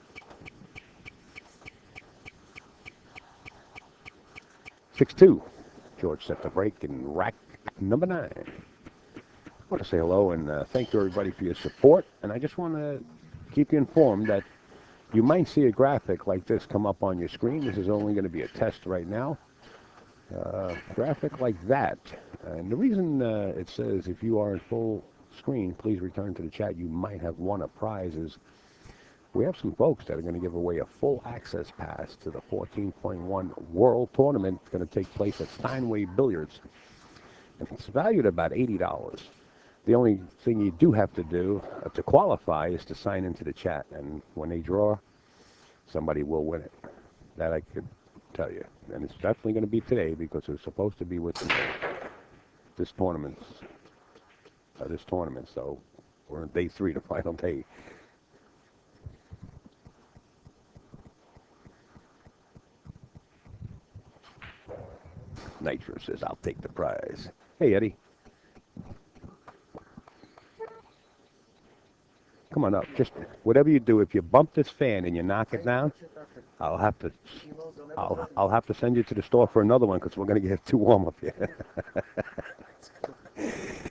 6-2. George set the break in rack number 9. I want to say hello and thank you everybody for your support. And I just want to keep you informed that you might see a graphic like this come up on your screen. This is only going to be a test right now. Graphic like that. And the reason it says if you are in full screen, please return to the chat. You might have won a prize is we have some folks that are going to give away a full access pass to the 14.1 World Tournament. It's going to take place at Steinway Billiards. And it's valued at about $80. The only thing you do have to do to qualify is to sign into the chat. And when they draw, somebody will win it. That I could tell you. And it's definitely going to be today because it was supposed to be with this tournament. So we're on day 3, the final day. Nitro says, I'll take the prize. Hey, Eddie. Come on up. Just whatever you do, if you bump this fan and you knock it down, I'll have to send you to the store for another one because we're going to get too warm up here.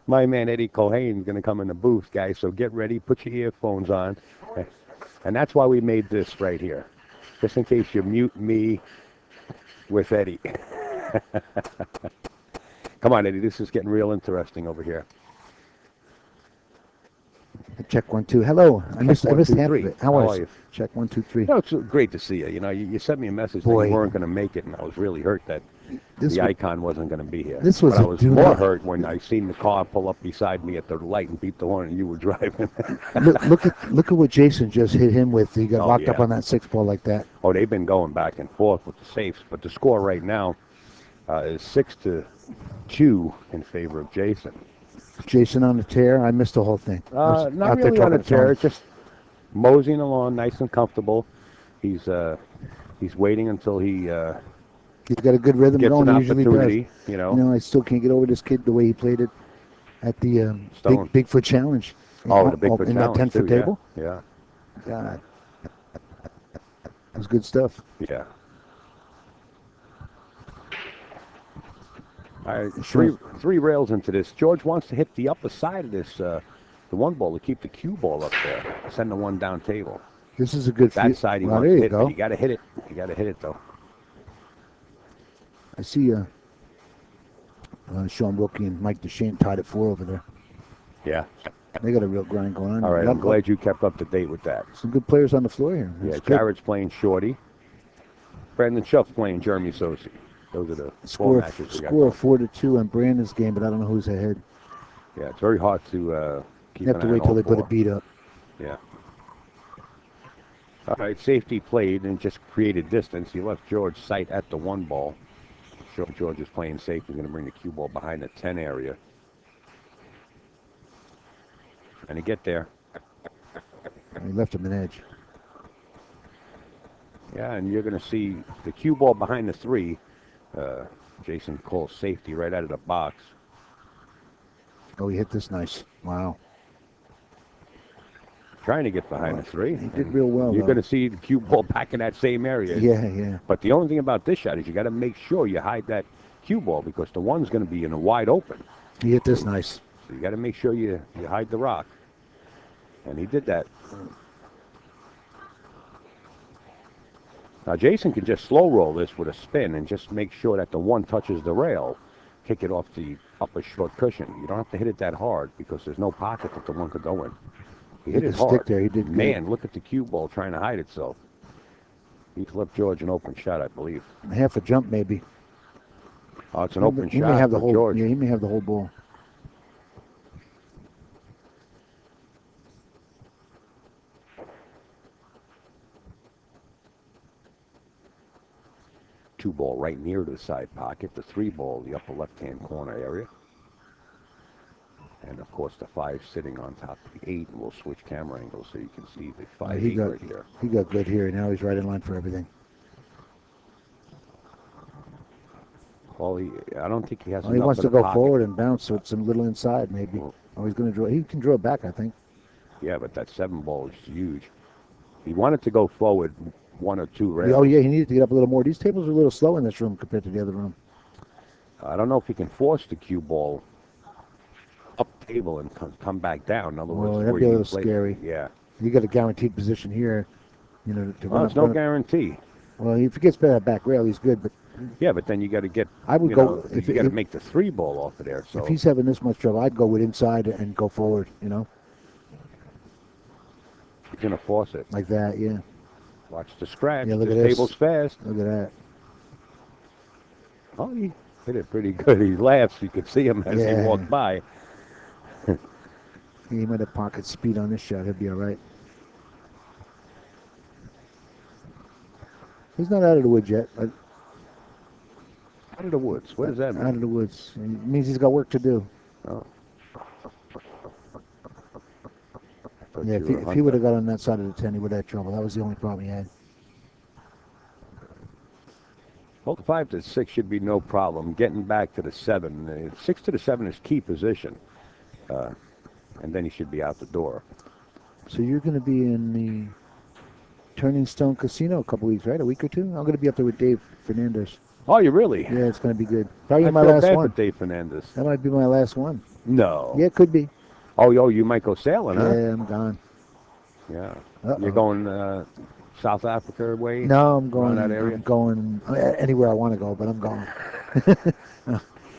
My man Eddie Cohane is going to come in the booth, guys, so get ready. Put your earphones on. And that's why we made this right here, just in case you mute me with Eddie. Come on, Eddie. This is getting real interesting over here.
Check 1 2. Hello. I missed half of it. How
are you?
Check 1 2 3.
No, it's great to see you. You know, you sent me a message that you weren't going to make it, and I was really hurt that the icon wasn't going to be here.
But I
was more hurt when I seen the car pull up beside me at the light and beep the horn, and you were driving.
look at what Jayson just hit him with. He got locked up on that 6 ball like that.
Oh, they've been going back and forth with the safes, but the score right now is 6-2 in favor of Jayson.
Jayson on the tear. I missed the whole thing. I was
Not
out there
really on
talking
a
to Tony.
tear, just moseying along, nice and comfortable. He's waiting until he
He's got a good rhythm
gets
going.
an
He usually does.
opportunity. You know,
I still can't get over this kid the way he played it at the
Stone.
Bigfoot Challenge.
Oh, the Bigfoot
in that
Challenge
10-foot
too.
table.
Yeah.
God, that was good stuff.
Yeah. All right,
Sure.
three rails into this. George wants to hit the upper side of this, the one ball, to keep the cue ball up there. Send the one down table.
This is a good
That side he
well,
wants
there
to
you
hit,
go.
but you got to hit it. You got to hit it though.
I see Sean Wilkie and Mike DeShane tied at 4 over there.
Yeah.
They got a real grind going on.
All right, I'm glad you kept up to date with that.
Some good players on the floor here.
Yeah,
That's good.
Jared's playing shorty. Brandon Schuff's playing Jeremy Sosi. Those are the four matches we got.
Score of 4-2 on Brandon's game, but I don't know who's ahead.
Yeah, it's very hard to keep
You have to wait till they put a beat up.
Yeah. All right, safety played and just created distance. He left George sight at the one ball. George is playing safe. He's going to bring the cue ball behind the 10 area. And he get there.
He left him an edge.
Yeah, and you're going to see the cue ball behind the 3. Jayson calls safety right out of the box.
Oh, he hit this nice. Wow.
Trying to get behind the 3.
He did real well.
You're going to see the cue ball back in that same area.
Yeah.
But the only thing about this shot is you got to make sure you hide that cue ball because the one's going to be in a wide open.
He hit this nice.
So you got to make sure you hide the rock. And he did that. Now Jayson can just slow roll this with a spin and just make sure that the one touches the rail. Kick it off the upper short cushion. You don't have to hit it that hard because there's no pocket that the one could go in. He hit it hard.
Stick there. He did good.
Man, look at the cue ball trying to hide itself. He left George an open shot, I believe.
Half a jump, maybe.
Oh, it's an open shot.
He may have the whole.
George.
Yeah, he may have the whole ball.
Two ball right near to the side pocket. The 3 ball, the upper left-hand corner area. And of course the 5 sitting on top of the 8. And we'll switch camera angles so you can see the 5 right here.
He got good here. Now he's right in line for everything.
Well, I don't think he has.
He wants to go
pocket.
forward and bounce, so it's a little inside maybe. He's going to draw. He can draw it back, I think.
Yeah, but that 7 ball is huge. He wanted to go forward 1 or 2 rails.
Oh yeah, he needed to get up a little more. These tables are a little slow in this room compared to the other room.
I don't know if he can force the cue ball up table and come back down. In other words,
that'd be a little scary.
Yeah.
You got a guaranteed position here, to run.
There's no guarantee.
Well, if he gets by that back rail, he's good. But
yeah, but then you got to get.
I would go.
You got to make the 3 ball off of there. So
if he's having this much trouble, I'd go with inside and go forward.
He's gonna force it
like that. Yeah.
Watch the scratch.
Yeah, look
this
at this.
table's fast.
Look at that.
Oh, he hit it pretty good. He laughs. You could see him as he walked by.
He might have pocket speed on this shot. He'll be all right. He's not out of the woods yet.
Out of the woods. What does that mean?
Out of the woods. It means he's got work to do.
Oh.
Yeah, if he would have got on that side of the 10, he would have had trouble. That was the only problem he had.
Well, the 5 to 6 should be no problem. Getting back to the 7. 6 to the 7 is key position. And then he should be out the door.
So you're going to be in the Turning Stone Casino a couple weeks, right? A week or two? I'm going to be up there with Dave Fernandez.
Oh, you really?
Yeah, it's going to be good. Probably
I
my
feel
last
bad
one.
for Dave Fernandez.
That might be my last one.
No.
Yeah, it could be.
Oh, you might go sailing, huh?
Yeah, I'm gone.
Yeah. You're going South Africa way?
No, I'm going.
That area?
I'm going anywhere I want to go, but I'm going.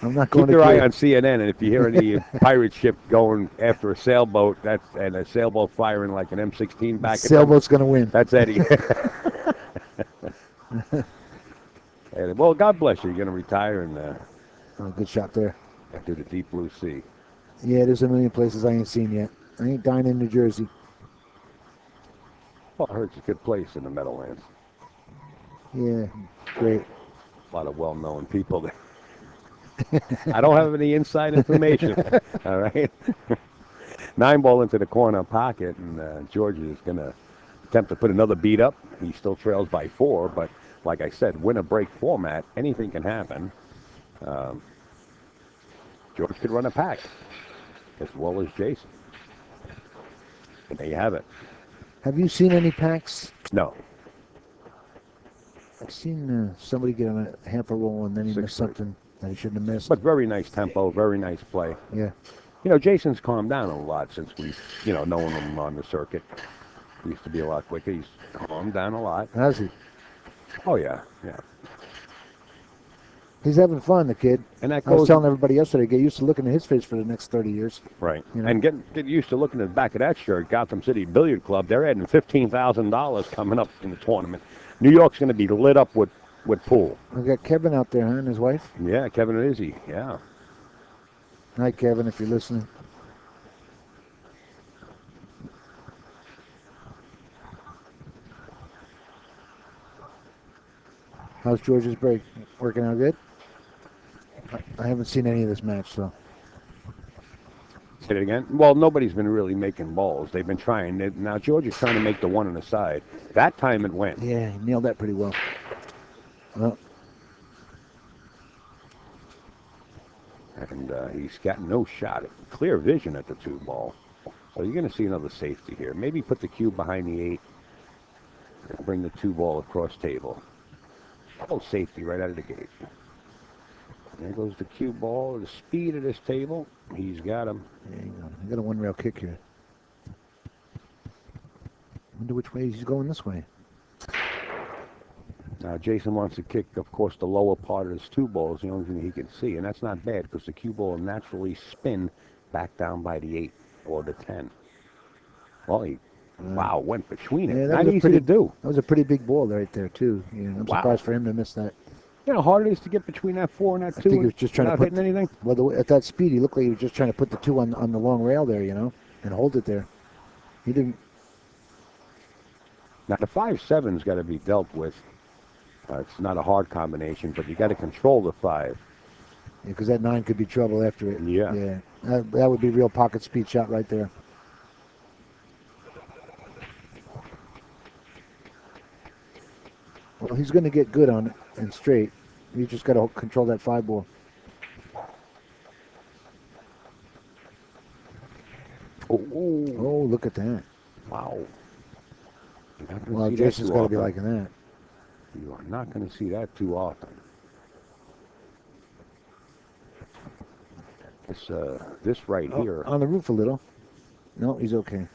I'm not going.
Keep your eye on CNN, and if you hear any pirate ship going after a sailboat, and a sailboat firing like an M16 back at them,
sailboat's going to win.
That's Eddie. Well, God bless you. You're going to retire and
good shot there.
do the deep blue sea.
Yeah, there's a million places I ain't seen yet. I ain't dying in New Jersey.
Well, I heard it's a good place in the Meadowlands.
Yeah, great.
A lot of well-known people there. I don't have any inside information. All right. 9 ball into the corner pocket, and George is going to attempt to put another beat up. He still trails by 4, but like I said, winner break format, anything can happen. George could run a pack as well as Jayson. And there you have it.
Have you seen any packs?
No.
I've seen somebody get on a hamper roll and then he
6-3.
missed something that he shouldn't have missed.
But very nice tempo, very nice play.
Yeah.
Jayson's calmed down a lot since we've, known him on the circuit. He used to be a lot quicker. He's calmed down a lot.
Has he?
Oh, yeah, yeah.
He's having fun, the kid.
And that
I was
goes,
telling everybody yesterday, get used to looking at his face for the next 30 years.
right.
You know?
And get used to looking at the back of that shirt, Gotham City Billiard Club. They're adding $15,000 coming up in the tournament. New York's going to be lit up with pool.
We got Kevin out there, huh, and his wife.
Yeah, Kevin and Izzy, yeah.
Hi, Kevin, if you're listening. How's George's break? Working out good? I haven't seen any of this match, so.
Say it again? Well, nobody's been really making balls. They've been trying. Now, George is trying to make the one on the side. That time it went.
Yeah, he nailed that pretty well. Well,
And he's got no shot. Clear vision at the 2-ball. So you're going to see another safety here. Maybe put the cube behind the 8 and bring the 2-ball across table. Oh, safety right out of the gate. There goes the cue ball. The speed of this table. He's got him.
there you go. He got a one-rail kick here. Wonder which way he's going this way.
Now, Jayson wants to kick, of course, the lower part of his 2-ball is the only thing he can see. And that's not bad because the cue ball will naturally spin back down by the 8 or the 10. Well, he, wow, went between it.
Yeah, that
Not
was a
easy
pretty-
to do.
That was a pretty big ball right there, too. I'm
Wow.
surprised for him to miss that.
You know how hard it is to get between that 4 and that 2
I think he was just trying to
without
put
hitting anything?
Well, at that speed, he looked like he was just trying to put the 2 on the long rail there, and hold it there. He didn't.
Now, the 5-7's got to be dealt with. It's not a hard combination, but you got to control the 5.
Because that 9 could be trouble after it.
Yeah.
Yeah. That would be real pocket speed shot right there. Well, he's going to get good on it and straight. You just got to control that 5 ball. Oh, look at that.
Wow.
Well, Jayson's got to be liking that.
You are not going to see that too often. This right here.
On the roof a little. No, he's okay.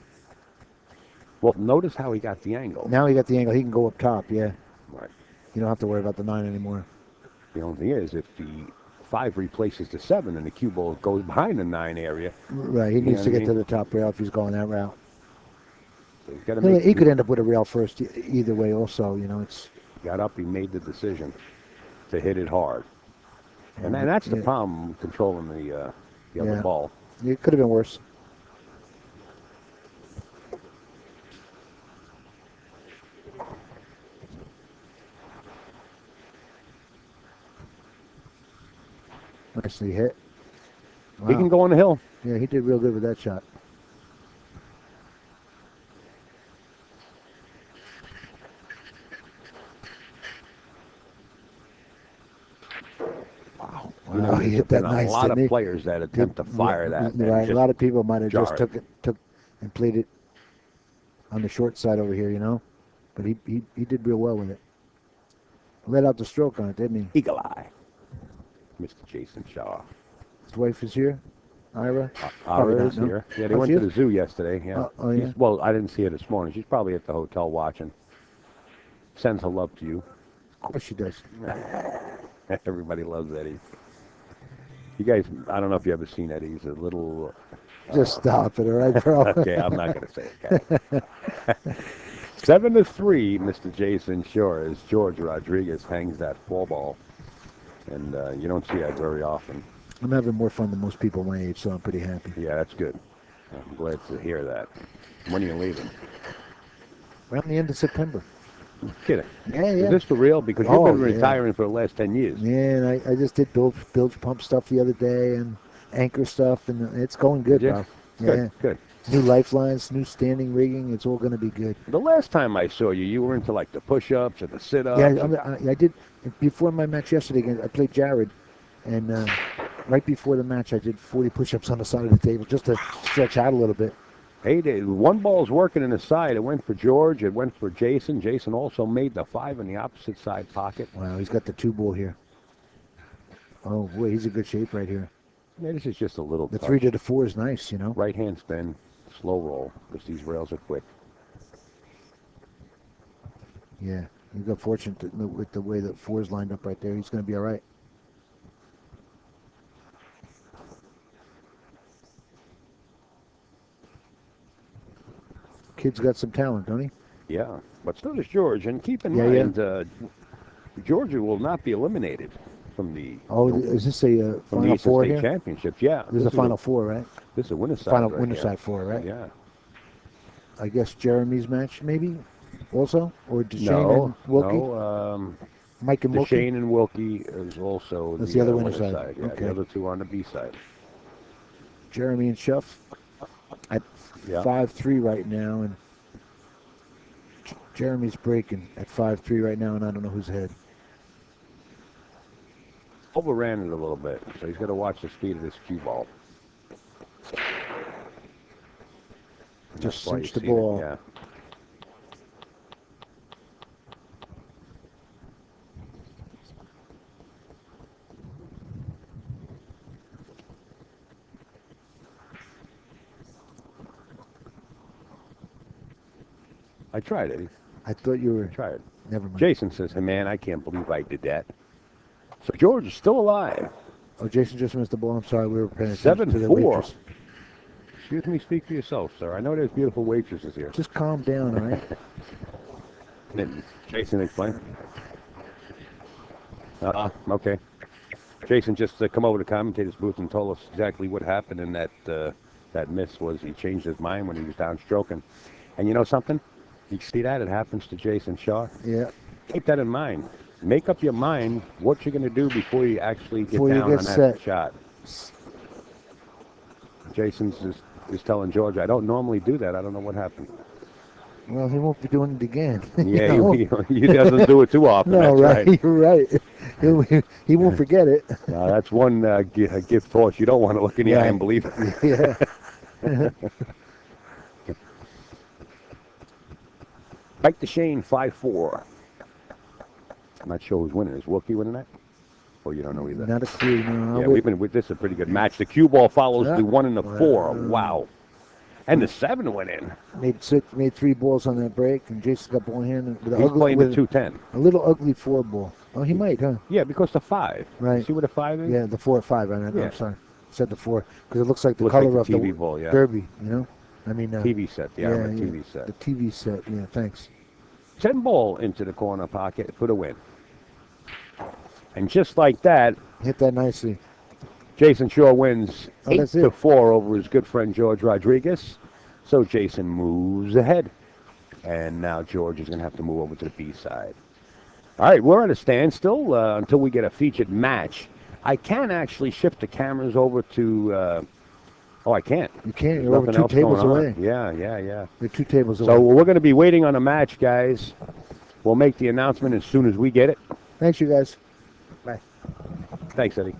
Well, notice how he got the angle.
Now he got the angle. He can go up top, yeah.
Right.
You don't have to worry about the 9 anymore.
The only thing is, if the 5 replaces the 7 and the cue ball goes behind the 9 area,
Right, he
You
needs
know
to
what I
get to
mean?
the top rail if he's going that route.
so he's got to make.
He could end up with a rail first either way also, it's...
Got up, he made the decision to hit it hard. And that's the
Yeah.
problem controlling the other
Yeah.
ball.
It could have been worse. Nicely hit.
He can go on the hill.
Yeah, he did real good with that shot.
Wow.
Wow, he hit that nice,
A lot
didn't
of
he?
players that attempt to fire that. and
Right, a
just
lot of people might have
jar
just
it.
took and played it on the short side over here, But he did real well with it. Let out the stroke on it, didn't he?
Eagle eye. Mr. Jayson Shaw.
His wife is here, Ira. Probably
Ira
not,
is
no?
here. Yeah, they
Oh,
went
she
to
is?
the zoo yesterday. Yeah.
Oh, yeah?
Well, I didn't see her this morning. She's probably at the hotel watching. Sends her love to you.
Of course she does.
Everybody loves Eddie. You guys, I don't know if you ever seen Eddie. He's a little...
Just stop it, all right, bro?
Okay, I'm not going to say it. Okay. 7-3, Mr. Jayson Shaw, as Jorge Rodriquez hangs that 4-ball. And you don't see that very often.
I'm having more fun than most people my age, so I'm pretty happy.
Yeah, that's good. I'm glad to hear that. When are you leaving?
Around the end of September.
Kidding.
Yeah,
Is
yeah.
this for real? Because you've
Oh,
been
yeah.
retiring for the last 10 years.
Yeah, and I just did bilge pump stuff the other day and anchor stuff, and it's going good,
Did you?
bro.
Good,
Yeah.
good.
New lifelines, new standing rigging. It's all going to be good.
The last time I saw you, you were into like the push-ups and the sit-ups.
Yeah, I did. Before my match yesterday, I played Jared, and right before the match, I did 40 push-ups on the side of the table just to stretch out a little bit.
Hey, one ball's working in the side. It went for George. It went for Jayson. Jayson also made the 5 in the opposite side pocket.
Wow, he's got the 2 ball here. Oh, boy, he's in good shape right here.
Yeah, this is just a little
The
touch.
3 to the 4 is nice, you know.
Right hand spin, slow roll, because these rails are quick.
Yeah, he got fortunate with the way the 4's lined up right there. He's going to be all right. Kid's got some talent, don't he?
Yeah, but so does George. And keep in
Yeah,
mind, Georgia will not be eliminated from the
Oh, is this a
from the
Final
Eastern
4
State
here?
Championships. Yeah,
This is a Final 4, right?
This is a winner's side.
Final
right
winner
here.
side 4, right?
Yeah.
I guess Jeremy's match, maybe, also? Or Deshane
No,
and Wilkie?
no.
Mike and Wilkie?
Deshane and Wilkie is also
That's the other winner
winner's
side.
Yeah,
Okay.
the other two on the B side.
Jeremy and Shuff at
Yeah.
5-3 right now, and Jeremy's breaking at 5-3 right now, and I don't know who's ahead.
Overran it a little bit, so he's got to watch the speed of this cue ball. And
Just
that's why
cinch
you
the
see it,
ball.
Yeah. I tried it.
I thought you were.
Tried it.
Never mind.
Jason says, "Hey man, I can't believe I did that." So George is still alive.
Oh, Jason just missed the ball. I'm sorry. We were paying attention to the
7-4.
waitress.
Excuse me, speak for yourself, sir. I know there's beautiful waitresses here.
Just calm down, all right?
Then Jason, explain. Okay. Jason just come over to the commentator's booth and told us exactly what happened, and that miss was he changed his mind when he was downstroking. And you know something? You see that? It happens to Jason Shaw.
Yeah.
Keep that in mind. Make up your mind what you're going to do before you actually get
Before you
down
get
on that
set.
shot. Jason's is telling George, I don't normally do that. I don't know what happened.
Well, he won't be doing it again.
Yeah,
You know?
he doesn't do it too often.
No,
That's
right. You're right. He won't forget it.
That's one gift horse you don't want to look in the eye
Yeah.
and believe it.
Yeah.
Mike Deshane, 5-4. I'm not sure who's winning. Is Wilkie winning that? Or you don't know either?
Not a clue. No,
Yeah, we've been with this is a pretty good match. The cue ball follows
Yeah.
the 1 and the 4. Wow. And the 7 went in.
made 3 balls on that break, and Jason got ball in hand with
He's playing the 210.
a little ugly 4 ball. Oh, he might, huh?
Yeah, because the 5.
Right.
See what the 5 is?
Yeah, the 4-5.
Yeah.
I'm sorry, said the 4 because it looks like the
Looks
color
like the
of
TV
the
ball, yeah.
derby. You know, I mean
TV set. Yeah,
yeah,
the TV set.
The TV set. Yeah, thanks.
10 ball into the corner pocket for the win. And just like that,
Hit that nicely.
Jason Shaw wins
Oh, that's it.
8-4 over his good friend Jorge Rodriquez. So Jason moves ahead. And now George is going to have to move over to the B side. All right, we're at a standstill until we get a featured match. I can actually shift the cameras over to... I can't.
You can't.
There's
You're over
nothing
2
else
tables
going on.
away.
Yeah.
You're 2 tables away.
So we're going to be waiting on a match, guys. We'll make the announcement as soon as we get it.
Thanks, you guys. Bye.
Thanks, Eddie.